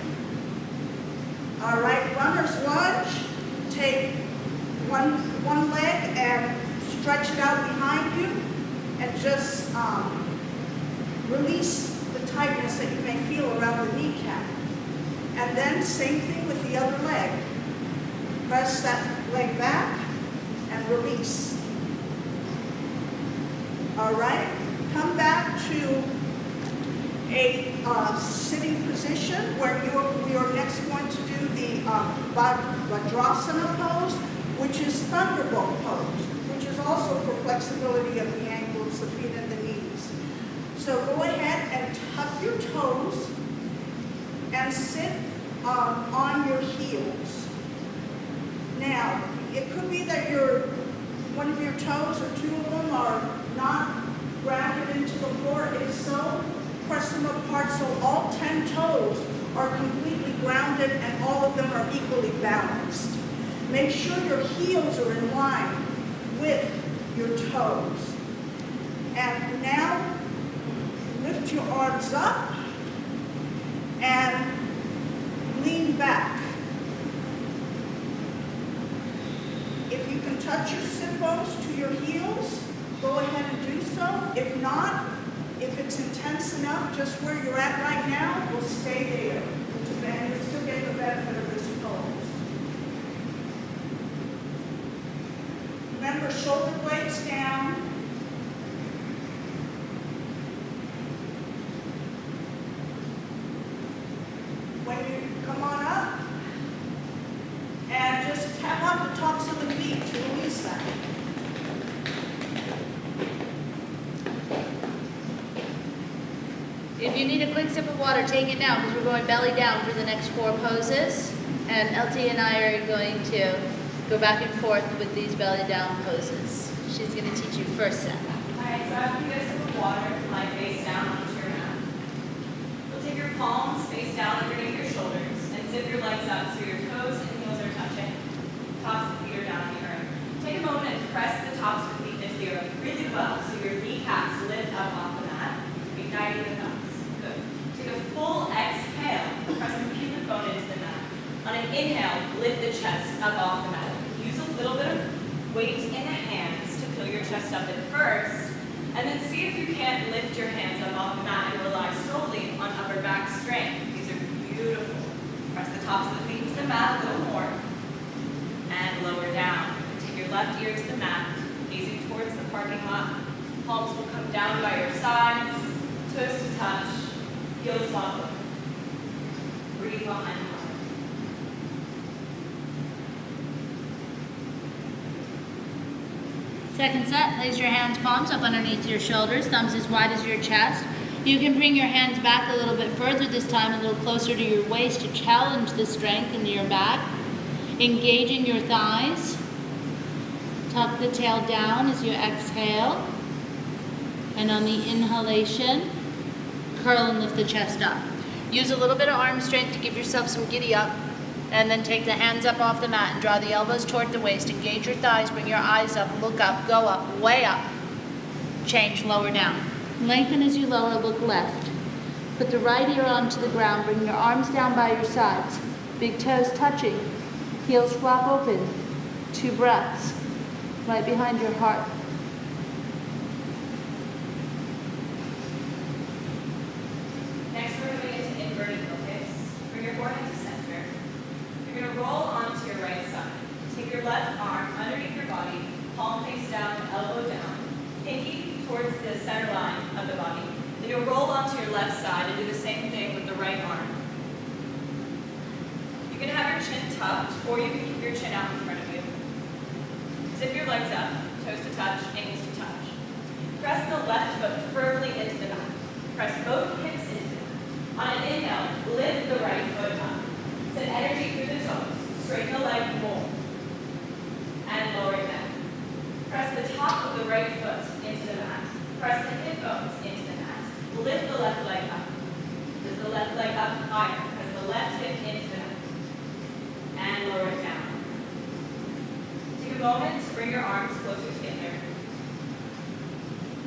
Speaker 3: All right, runner's lunge. Take one leg and stretch it out behind you, and just release the tightness that you may feel around the kneecap. And then same thing with the other leg. Press that leg back and release. All right, come back to a sitting position where we are next going to do the Vajrasana pose, which is thunderbolt pose, which is also for flexibility of the ankles, the feet, and the knees. So go ahead and tuck your toes and sit on your heels. Now, it could be that one of your toes or two of them are not grounded into the floor. If so, press them apart so all 10 toes are completely grounded and all of them are equally balanced. Make sure your heels are in line with your toes. And now, lift your arms up and lean back. If you can touch your sit bones to your heels, go ahead and do so. If not, if it's intense enough, just where you're at right now, we'll stay there. And you'll still get the benefit of this pose. Remember, shoulder blades down. When you come on up, and just tap on the tops of the feet to release that.
Speaker 1: If you need a quick sip of water, take it now because we're going belly down for the next 4 poses. And LT and I are going to go back and forth with these belly down poses. She's going to teach you first set.
Speaker 2: Alright, so after you get a sip of water, lie face down onto your mat. You'll take your palms face down underneath your shoulders and zip your legs up so your toes and heels are touching. Tops of the feet are down in the earth. Take a moment and press the tops of the feet into the earth really well so your kneecaps lift up off the mat, igniting the thumbs. Good. Take a full exhale, press the pubic bone into the mat. On an inhale, lift the chest up off the mat. Use a little bit of weight in the hands to fill your chest up at first, and then see if you can't lift your hands up off the mat and rely solely on upper back strength. These are beautiful. Press the tops of the feet to the mat a little more, and lower down. Take your left ear to the mat, gazing towards the parking lot. Palms will come down by your sides, toes to touch, heels level. Breathe behind the heart.
Speaker 1: Second set, place your hands, palms up underneath your shoulders, thumbs as wide as your chest. You can bring your hands back a little bit further this time, a little closer to your waist to challenge the strength into your back. Engaging your thighs. Tuck the tail down as you exhale. And on the inhalation, curl and lift the chest up. Use a little bit of arm strength to give yourself some giddy up. And then take the hands up off the mat and draw the elbows toward the waist. Engage your thighs, bring your eyes up, look up, go up, way up. Change, lower down. Lengthen as you lower, look left. Put the right ear onto the ground, bring your arms down by your sides. Big toes touching, heels flop open. 2 breaths, right behind your heart.
Speaker 2: Next, we're moving into inverted focus. Bring your forehead to center. You're going to roll onto your right side. Take your left arm underneath your body, palm face down, elbow down, pinky towards the center line of the body. Then you'll roll onto your left side and do the same thing with the right arm. You can have your chin tucked, or you can keep your chin out in front of you. Zip your legs up, toes to touch, ankles to touch. Press the left foot firmly into the mat. Press both hips into the mat. On an inhale, lift the right foot up. moment to bring your arms closer together.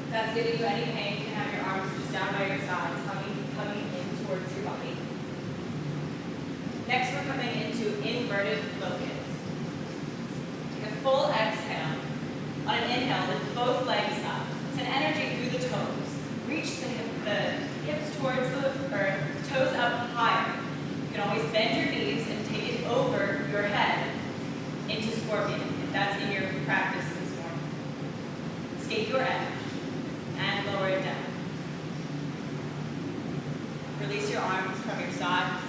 Speaker 2: If that's giving you any pain, you can have your arms just down by your sides, coming in towards your body. Next, we're coming into inverted locust. Take a full exhale. On an inhale, lift both legs up. Send energy through the toes. Reach the hips towards the earth, toes up higher. You can always bend your knees and take it over your head into scorpion, if that's in your practice this morning. Escape your edge and lower it down. Release your arms from your sides,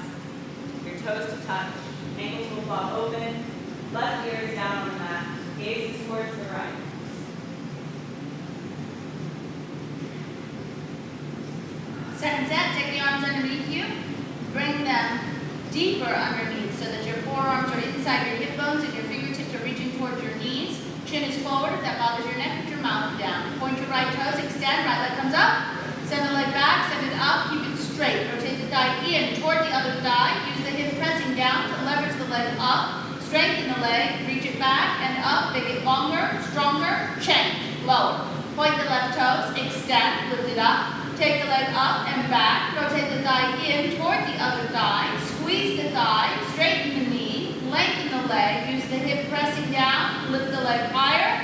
Speaker 2: your toes to touch, ankles will fall open, left ear is down on the mat, gaze is towards the right.
Speaker 1: Second set, take the arms underneath you, bring them deeper underneath so that your forearms are inside your hip bones and your fingertips are reaching towards your knees. Chin is forward. If that bothers your neck, put your mouth down. Point your right toes, extend, right leg comes up. Send the leg back, send it up, keep it straight. Rotate the thigh in toward the other thigh. Use the hip pressing down to leverage the leg up. Strengthen the leg, reach it back and up. Make it longer, stronger, change, lower. Point the left toes, extend, lift it up. Take the leg up and back. Rotate the thigh in toward the other thigh. Squeeze the thigh, straighten the knee, lengthen the leg. Use the hip pressing down, lift the leg higher,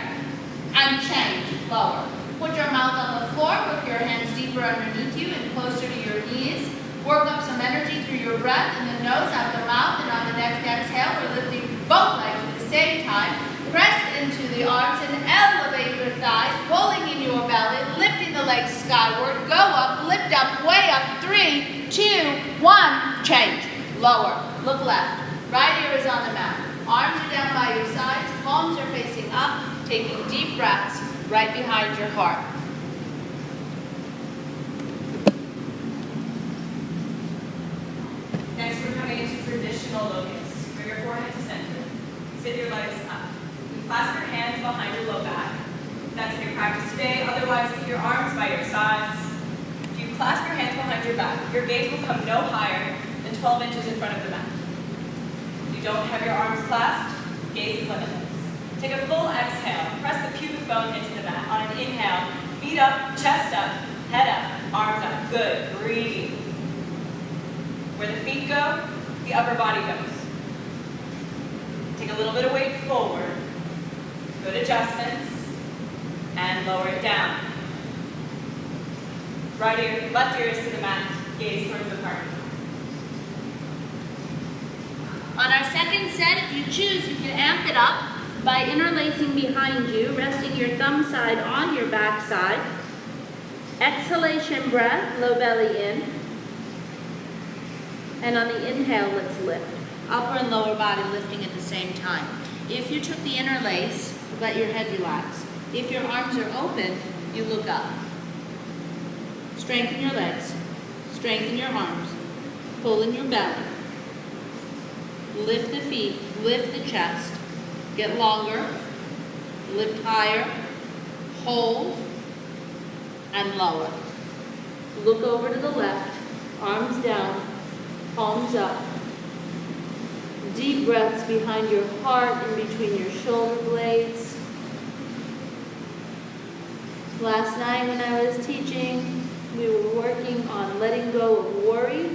Speaker 1: and change, lower. Put your mouth on the floor, work your hands deeper underneath you and closer to your knees. Work up some energy through your breath in the nose, out the mouth, and on the next exhale, we're lifting both legs at the same time. Press into the arms and elevate your thighs, pulling in your belly, lifting the legs skyward. Go up, lift up, way up. 3, 2, 1, change. Lower, look left. Right ear is on the mat. Arms are down by your sides, palms are facing up, taking deep breaths right behind your heart.
Speaker 2: Next, we're coming into traditional locust. Bring your forehead to center. Sit your legs up. Clasp your hands behind your low back. That's in your practice today. Otherwise, keep your arms by your sides. If you clasp your hands behind your back, your gaze will come no higher than 12 inches in front of the mat. If you don't have your arms clasped, gaze is limitless. Take a full exhale. Press the pubic bone into the mat. On an inhale, feet up, chest up, head up, arms up. Good. Breathe. Where the feet go, the upper body goes. Take a little bit of weight forward. Good adjustments. And lower it down. Right ear, left ear is to the mat. Gaze towards the partner.
Speaker 1: On our second set, if you choose, you can amp it up by interlacing behind you, resting your thumb side on your back side. Exhalation breath, low belly in. And on the inhale, let's lift. Upper and lower body lifting at the same time. If you took the interlace, let your head relax. If your arms are open, you look up. Strengthen your legs. Strengthen your arms. Pull in your belly. Lift the feet. Lift the chest. Get longer. Lift higher. Hold. And lower. Look over to the left. Arms down. Palms up. Deep breaths behind your heart and between your shoulder blades. Last night when I was teaching, we were working on letting go of worry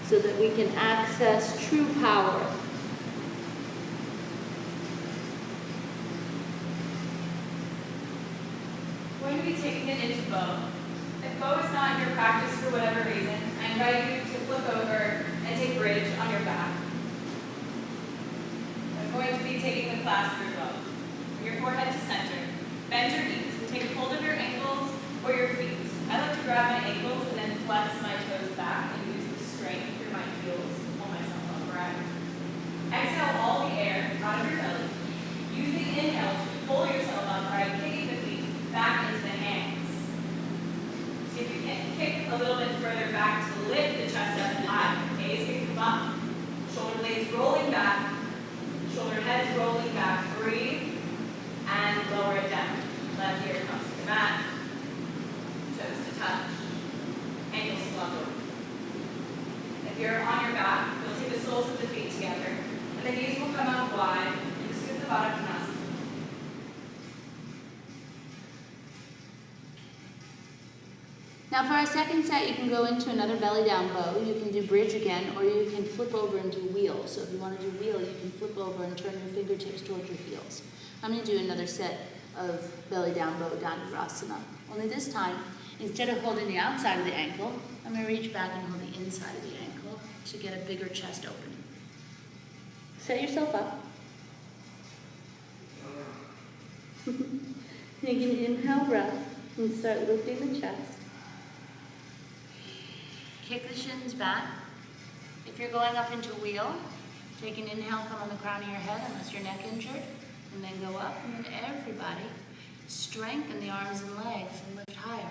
Speaker 1: so that we can access true power.
Speaker 2: We're going to be taking it into bow. If bow is not your practice for whatever reason, I invite you to flip over and take bridge on your back. I'm going to be taking the class through bow. Bring your forehead to center. Bend your knees and take hold of your ankles or your feet. I like to grab my ankles and then flex my toes back and use the strength through my heels to pull myself upright. Exhale all the air out of your belly. Use the inhale to pull yourself upright, kicking the feet back into the hands. See if you can kick a little bit further back to lift the chest up high. Gaze can come up. Shoulder blades rolling back. Shoulder heads rolling back. Breathe. And lower it down. Left ear comes to the mat. Toes to touch. Ankles slumber. If you're on your back,
Speaker 1: Now for our second set, you can go into another belly down bow. You can do bridge again, or you can flip over and do wheel. So if you want to do wheel, you can flip over and turn your fingertips towards your heels. I'm going to do another set of belly down bow Dhanurasana. Only this time, instead of holding the outside of the ankle, I'm going to reach back and hold the inside of the ankle to get a bigger chest opening. Set yourself up. Take an inhale breath and start lifting the chest. Kick the shins back. If you're going up into wheel, take an inhale, come on the crown of your head unless your neck injured, and then go up. And then everybody, strengthen the arms and legs and lift higher.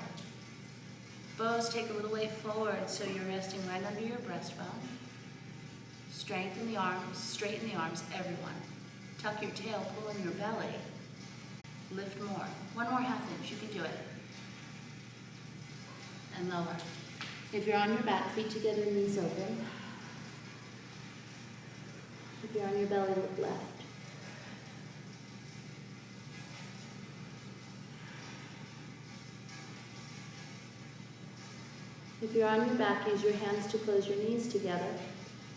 Speaker 1: Bows take a little way forward so you're resting right under your breastbone. Strengthen the arms, straighten the arms, everyone. Tuck your tail, pull in your belly. Lift more. One more half inch, you can do it. And lower. If you're on your back, feet together, knees open. If you're on your belly, look left. If you're on your back, use your hands to close your knees together.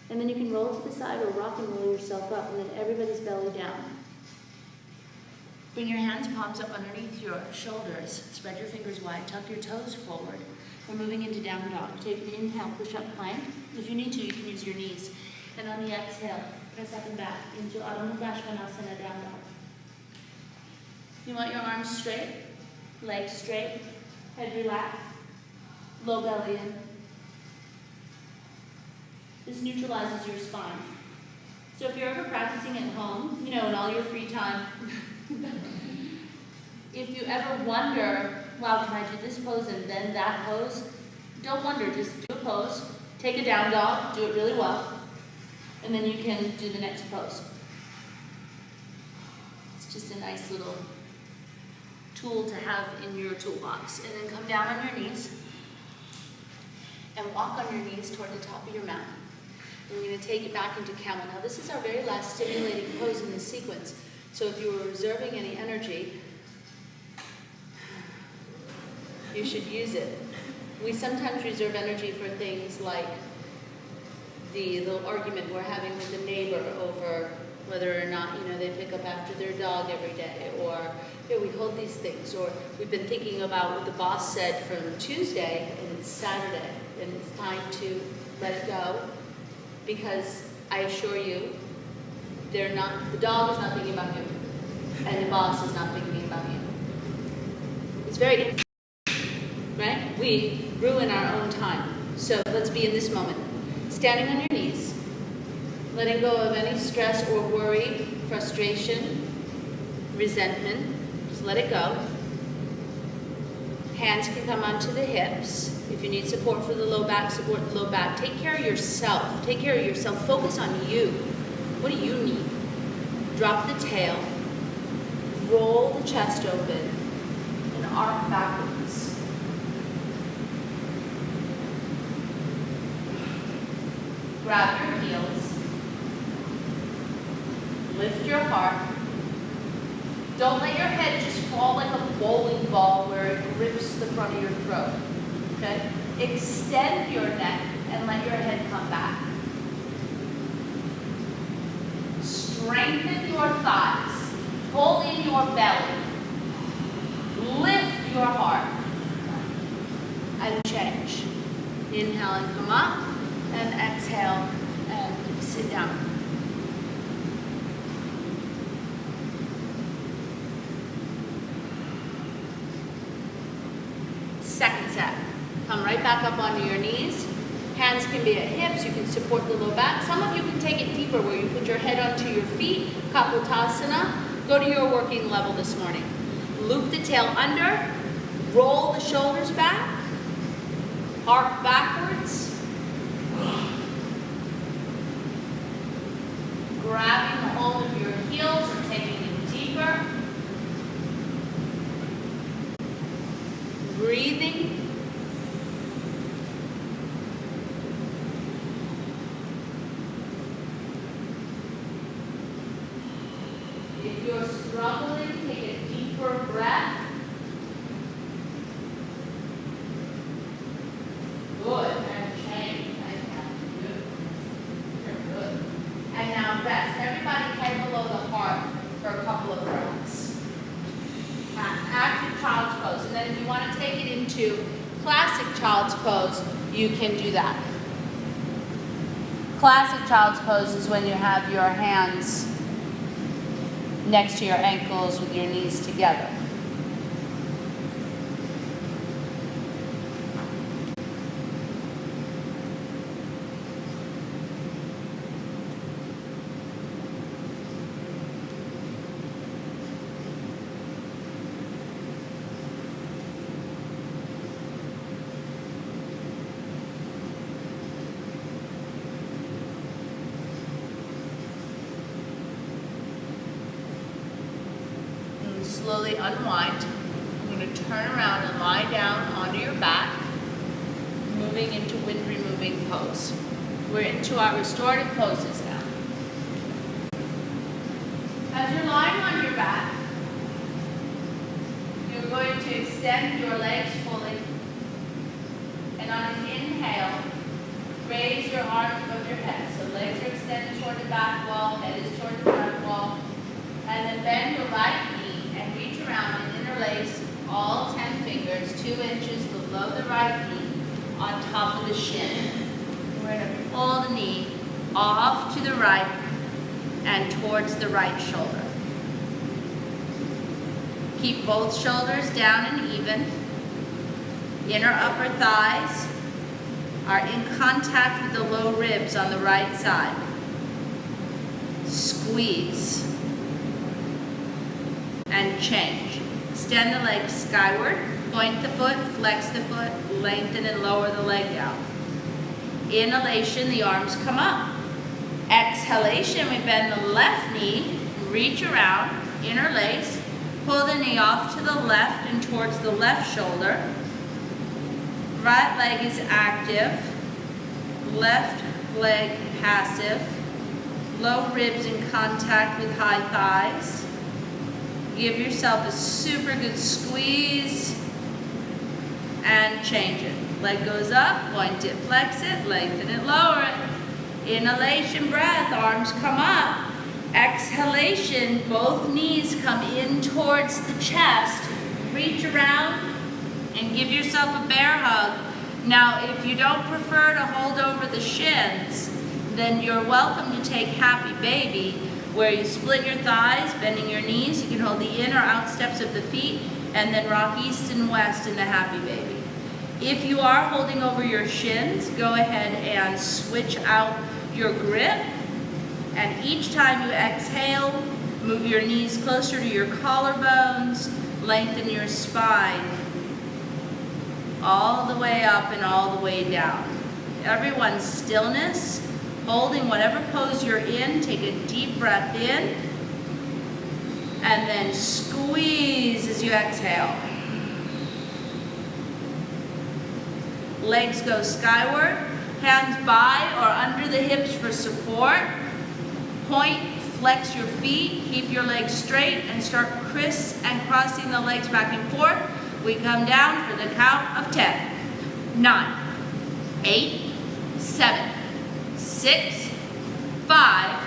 Speaker 1: And then you can roll to the side or rock and roll yourself up, and then everybody's belly down. Bring your hands, palms up underneath your shoulders. Spread your fingers wide, tuck your toes forward. We're moving into down dog. Take an inhale, push up plank. If you need to, you can use your knees. And on the exhale, press up and back into Adho Mukha Svanasana, down dog. You want your arms straight, legs straight, head relaxed, low belly in. This neutralizes your spine. So if you're ever practicing at home, in all your free time, if you ever wonder, wow, can I do this pose and then that pose? Don't wonder, just do a pose, take a down dog, do it really well, and then you can do the next pose. It's just a nice little tool to have in your toolbox. And then come down on your knees and walk on your knees toward the top of your mat. And we're going to take it back into camel. Now this is our very last stimulating pose in this sequence. So if you were reserving any energy, you should use it. We sometimes reserve energy for things like the little argument we're having with the neighbor over whether or not, they pick up after their dog every day, or we hold these things, or we've been thinking about what the boss said from Tuesday and it's Saturday, and it's time to let it go, because I assure you, the dog is not thinking about you, and the boss is not thinking about you. It's very interesting. Right? We ruin our own time. So let's be in this moment. Standing on your knees, letting go of any stress or worry, frustration, resentment. Just let it go. Hands can come onto the hips. If you need support for the low back, support the low back. Take care of yourself. Take care of yourself. Focus on you. What do you need? Drop the tail. Roll the chest open and arc backwards. Grab your heels, lift your heart. Don't let your head just fall like a bowling ball where it grips the front of your throat, okay? Extend your neck and let your head come back. Strengthen your thighs, pull in your belly, lift your heart, and change. Inhale and come up. And exhale and sit down. Second set. Come right back up onto your knees. Hands can be at hips. You can support the low back. Some of you can take it deeper where you put your head onto your feet. Kapotasana. Go to your working level this morning. Loop the tail under. Roll the shoulders back. Arc backwards. Grabbing the hold of your heels or taking it deeper. Breathing. If you're struggling, take a deeper breath. rest. Everybody head below the heart for a couple of breaths. Active child's pose. And then if you want to take it into classic child's pose, you can do that. Classic child's pose is when you have your hands next to your ankles with your knees together. Slowly unwind. I'm going to turn around and lie down onto your back, moving into wind removing pose. We're into our restorative poses now. As you're lying on your back, you're going to extend your legs fully, and on an inhale, raise your arms above your head. So legs are extended toward the back wall, head is toward the front wall, and then bend your right knee and reach around and interlace all 10 fingers 2 inches below the right knee on top of the shin. We're going to pull the knee off to the right and towards the right shoulder. Keep both shoulders down and even. Inner upper thighs are in contact with the low ribs on the right side. Squeeze. And change. Extend the legs skyward, point the foot, flex the foot, lengthen and lower the leg down. Inhalation, the arms come up. Exhalation, we bend the left knee, reach around, interlace, pull the knee off to the left and towards the left shoulder. Right leg is active, left leg passive, low ribs in contact with high thighs. Give yourself a super good squeeze and change it. Leg goes up, point it, flex it, lengthen it, lower it. Inhalation, breath, arms come up. Exhalation, both knees come in towards the chest. Reach around and give yourself a bear hug. Now, if you don't prefer to hold over the shins, then you're welcome to take Happy Baby, where you split your thighs, bending your knees. You can hold the in or out steps of the feet and then rock east and west in the Happy Baby. If you are holding over your shins, go ahead and switch out your grip. And each time you exhale, move your knees closer to your collarbones, lengthen your spine, all the way up and all the way down. Everyone, stillness. Holding whatever pose you're in, take a deep breath in, and then squeeze as you exhale. Legs go skyward, hands by or under the hips for support. Point, flex your feet, keep your legs straight, and start criss and crossing the legs back and forth. We come down for the count of 10. 9, 8, 7, 6, 5,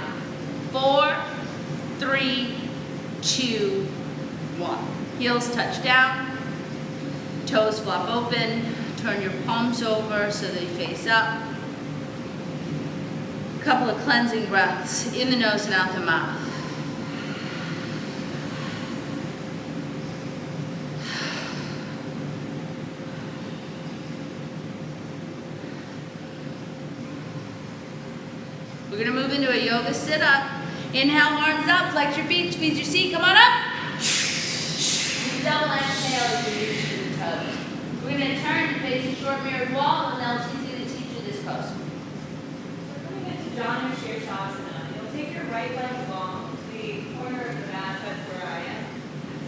Speaker 1: 4, 3, 2, 1. Heels touch down, toes flop open, turn your palms over so they face up. A couple of cleansing breaths in the nose and out the mouth. We're going to move into a yoga sit-up. Inhale, arms up, flex your feet, squeeze your seat, come on up. Double exhale as you reach to the toes. We're going to turn and face a short mirrored wall, and then LT's going to teach you this pose.
Speaker 2: We're coming into Janu Shirsasana. You'll take your right leg along to the corner of the mat, that's where I am,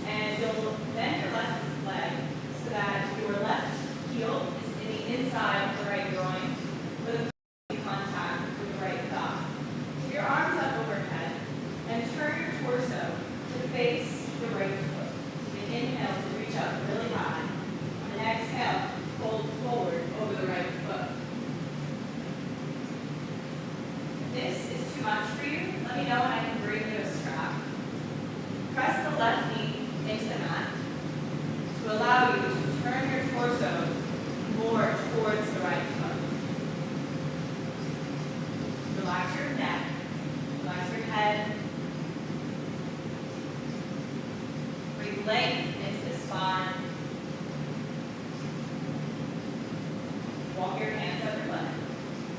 Speaker 2: and you'll bend your left leg so that your left heel is in the inside of the right groin, with a contact with the right thigh. Keep your arms up overhead and turn your torso to face the right foot. So the inhale to reach up really high. On an exhale, fold forward over the right foot. If this is too much me know when I can bring you a strap. Press the left knee into the mat to allow you to turn your torso more towards the right foot. Relax your neck, relax your head. Breathe length into the spine. Walk your hands up your leg.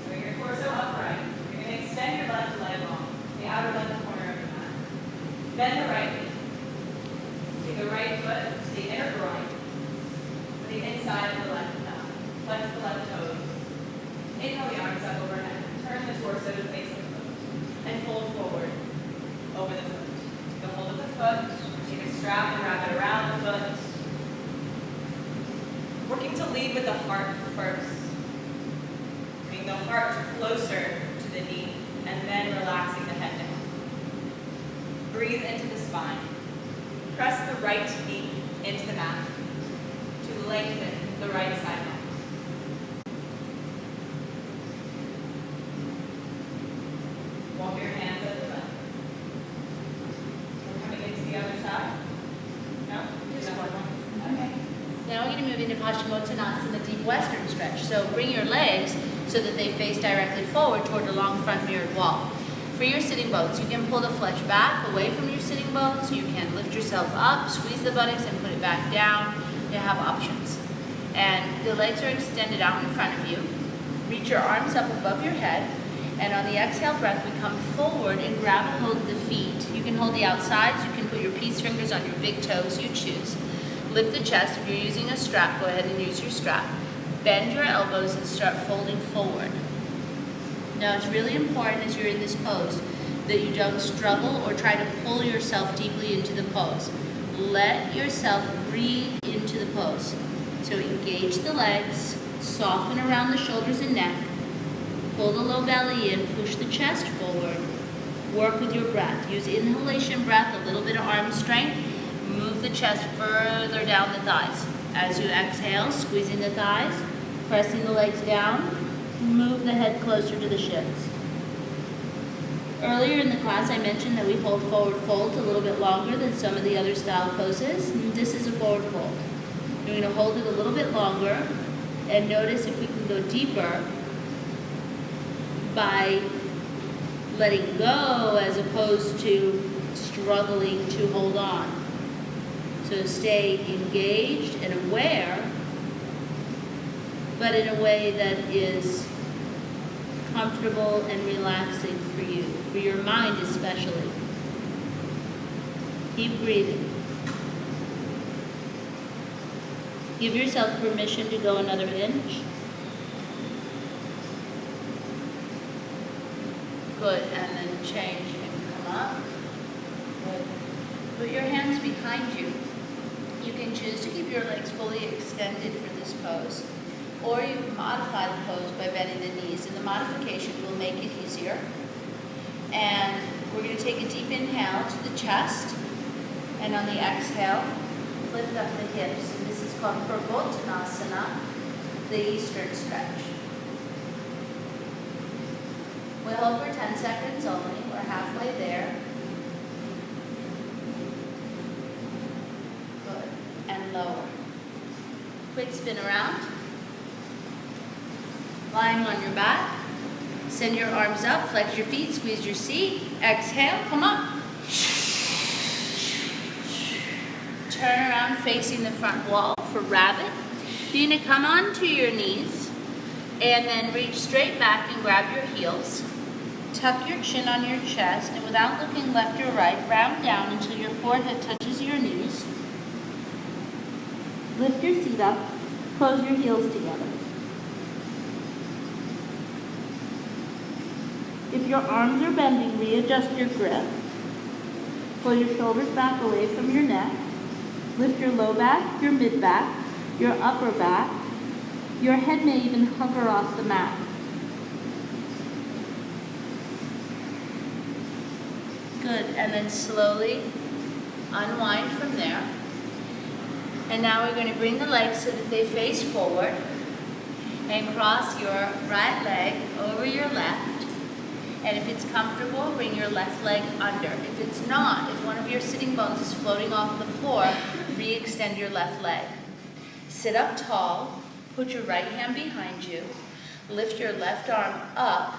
Speaker 2: Bring your torso upright. You're going to extend your left leg long, the outer left corner of the mat. Bend the right knee. Take the right foot to the inner groin, to the inside of the left thigh. Flex the left toes. Inhale the arms up overhead. Turn the torso to face the foot. And fold forward over the foot. Take a hold of the foot. Take a strap and wrap it around the foot. Working to lead with the heart first. Bring the heart closer to the knee and then relaxing the head down. Breathe into the spine. Press the right knee into the mat to lengthen the right side leg. Walk your hands up the left. We're coming into the other side. No? Just one. Okay.
Speaker 1: Now we're going to move into Paschimottanasana, deep western stretch. So bring your legs so that they face directly forward toward the long front mirrored wall. For your sitting bones, you can pull the flesh back away from your sitting bones. You can lift yourself up, squeeze the buttocks, and put it back down. You have options. And the legs are extended out in front of you. Reach your arms up above your head. And on the exhale breath, we come forward and grab a hold of the feet. You can hold the outsides. You can put your peace fingers on your big toes. You choose. Lift the chest. If you're using a strap, go ahead and use your strap. Bend your elbows and start folding forward. Now, it's really important as you're in this pose that you don't struggle or try to pull yourself deeply into the pose. Let yourself breathe into the pose. So engage the legs, soften around the shoulders and neck, pull the low belly in, push the chest forward, work with your breath. Use inhalation breath, a little bit of arm strength, move the chest further down the thighs. As you exhale, squeezing the thighs, pressing the legs down, move the head closer to the shins. Earlier in the class, I mentioned that we hold forward folds a little bit longer than some of the other style poses. This is a forward fold. You're going to hold it a little bit longer and notice if we can go deeper by letting go as opposed to struggling to hold on. So stay engaged and aware, but in a way that is comfortable and relaxing for you, for your mind especially. Keep breathing. Give yourself permission to go another inch. Good, and then change and come up. Good. Put your hands behind you. You can choose to keep your legs fully extended for this pose, or you can modify the pose by bending the knees, and the modification will make it easier. And we're going to take a deep inhale to the chest, and on the exhale, lift up the hips. And this is called Purvottanasana, the eastern stretch. We'll hold for 10 seconds only. We're halfway there. Good. And lower. Quick spin around. Lying on your back. Send your arms up, flex your feet, squeeze your seat. Exhale, come up. Turn around facing the front wall for rabbit. You're going to come onto your knees and then reach straight back and grab your heels. Tuck your chin on your chest, and without looking left or right, round down until your forehead touches your knees. Lift your seat up, close your heels together. If your arms are bending, readjust your grip. Pull your shoulders back away from your neck. Lift your low back, your mid back, your upper back. Your head may even hover off the mat. Good, and then slowly unwind from there. And now we're going to bring the legs so that they face forward and cross your right leg over your left. And if it's comfortable, bring your left leg under. If it's not, if one of your sitting bones is floating off the floor, re-extend your left leg. Sit up tall, put your right hand behind you, lift your left arm up,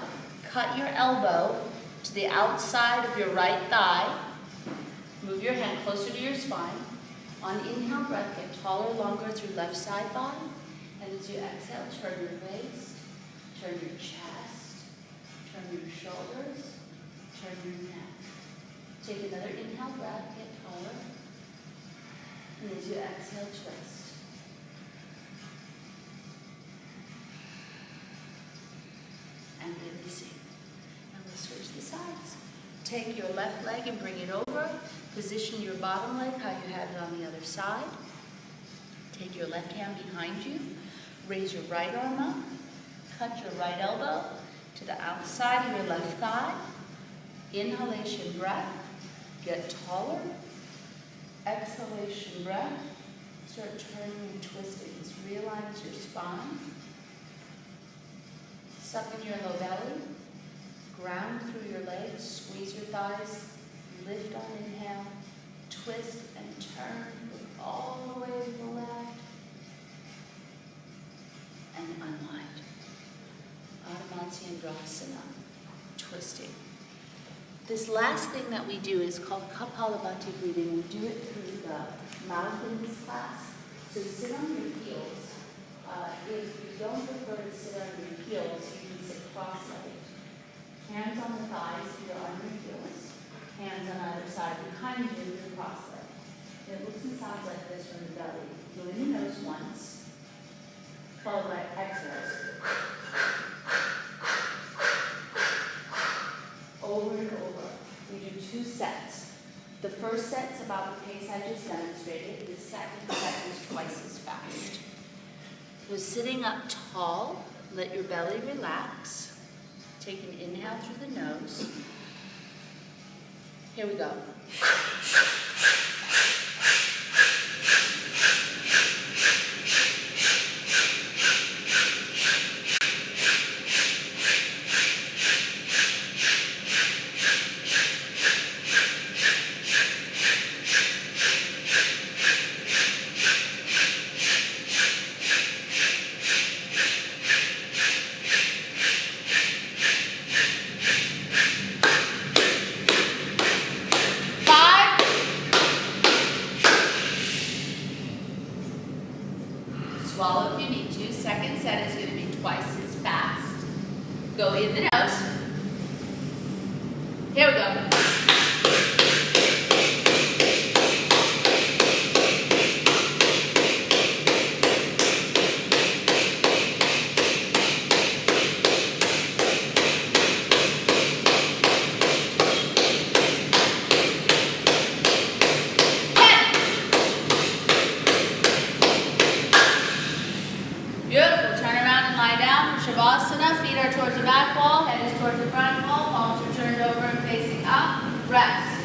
Speaker 1: cut your elbow to the outside of your right thigh, move your hand closer to your spine. On inhale breath, get taller, longer through left side body, and as you exhale, turn your waist, turn your chest, turn your shoulders, turn your neck. Take another inhale breath, get taller, and as you exhale, twist. And releasing. And we'll switch the sides. Take your left leg and bring it over. Position your bottom leg how you had it on the other side. Take your left hand behind you. Raise your right arm up. Cut your right elbow to the outside of your left thigh. Inhalation breath. Get taller. Exhalation breath. Start turning and twisting. This realigns your spine. Suck in your low belly, ground through your legs, squeeze your thighs, lift on inhale, twist and turn, look all the way to the left, and unwind. Adamansyendrasana, twisting. This last thing that we do is called Kapalabhati breathing. We do it through the mouth in this class. So sit on your heels. If you don't prefer to sit on your heels, you can sit cross-legged. Hands on the thighs, you're on your heels. Hands on either side behind you, you're cross-legged. It looks and sounds like this from the belly. Go in the nose once, followed by exhales. Over and over. We do 2 sets. The first set's about the pace I just demonstrated. The second set is twice as fast. So sitting up tall, let your belly relax. Take an inhale through the nose. Here we go. Swallow if you need to. Second set is going to be twice as fast. Go in the nose. Here we go. Beautiful. Turn around and lie down for Shavasana. Feet are towards the back wall, head is towards the front wall, palms are turned over and facing up. Rest.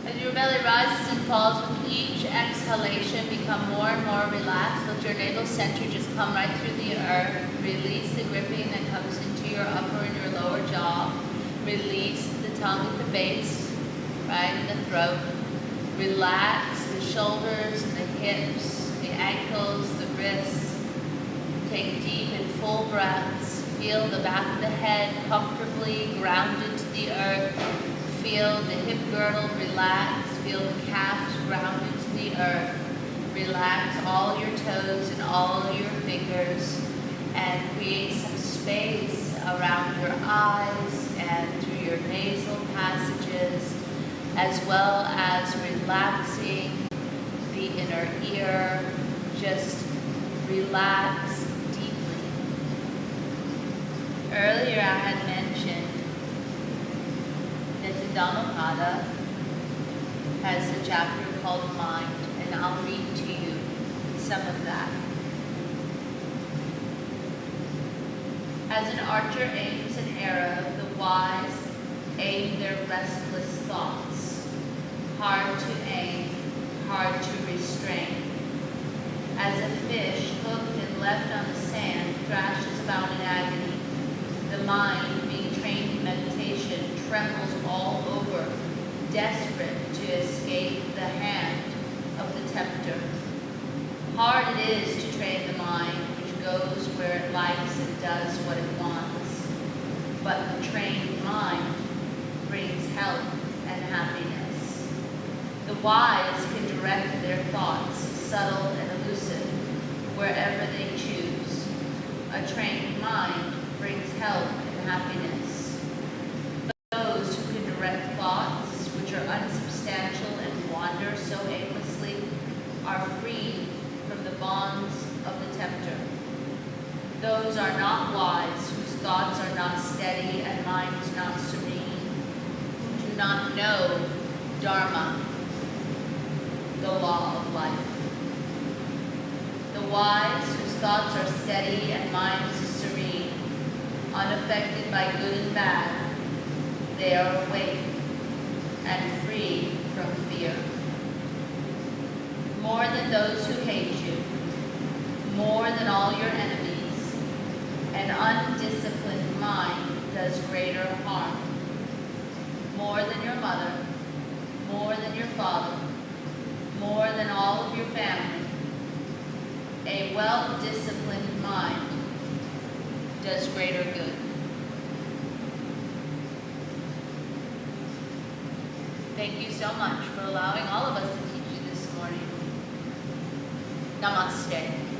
Speaker 1: As your belly rises and falls with each exhalation, become more and more relaxed. Let your navel center just come right through the earth. Release the gripping that comes into your upper and your lower jaw. Release the tongue at the base, right in the throat. Relax the shoulders, the hips, the ankles, the wrists. Take deep and full breaths. Feel the back of the head comfortably grounded to the earth. feel the hip girdle relax, feel the calves grounded to the earth. Relax all your toes and all your fingers and create some space around your eyes and through your nasal passages, as well as relaxing the inner ear. Just relax deeply. Earlier I had mentioned that the Dhammapada has a chapter called Mind, and I'll read to you some of that. As an archer aims an arrow, the wise aim their restless thoughts. Hard to aim, hard to restrain. As a fish hooked and left on the sand thrashes about in agony, the mind, being trained in meditation, trembles all over, desperate to escape the hand of the tempter. Hard it is to train the mind, which goes where it likes and does what it wants. But the trained mind brings health and happiness. The wise can direct their thoughts, subtle and elusive, wherever they choose. A trained mind brings health and happiness. Those who can direct thoughts, which are unsubstantial and wander so aimlessly, are freed from the bonds of the tempter. Those are not wise, whose thoughts are not steady and minds not serene, who do not know Dharma, the law of life. The wise, whose thoughts are steady and minds serene, unaffected by good and bad, they are awake and free from fear. More than those who hate you, more than all your enemies, an undisciplined mind does greater harm. More than your mother, more than your father, more than all of your family, a well-disciplined mind does greater good. Thank you so much for allowing all of us to teach you this morning. Namaste.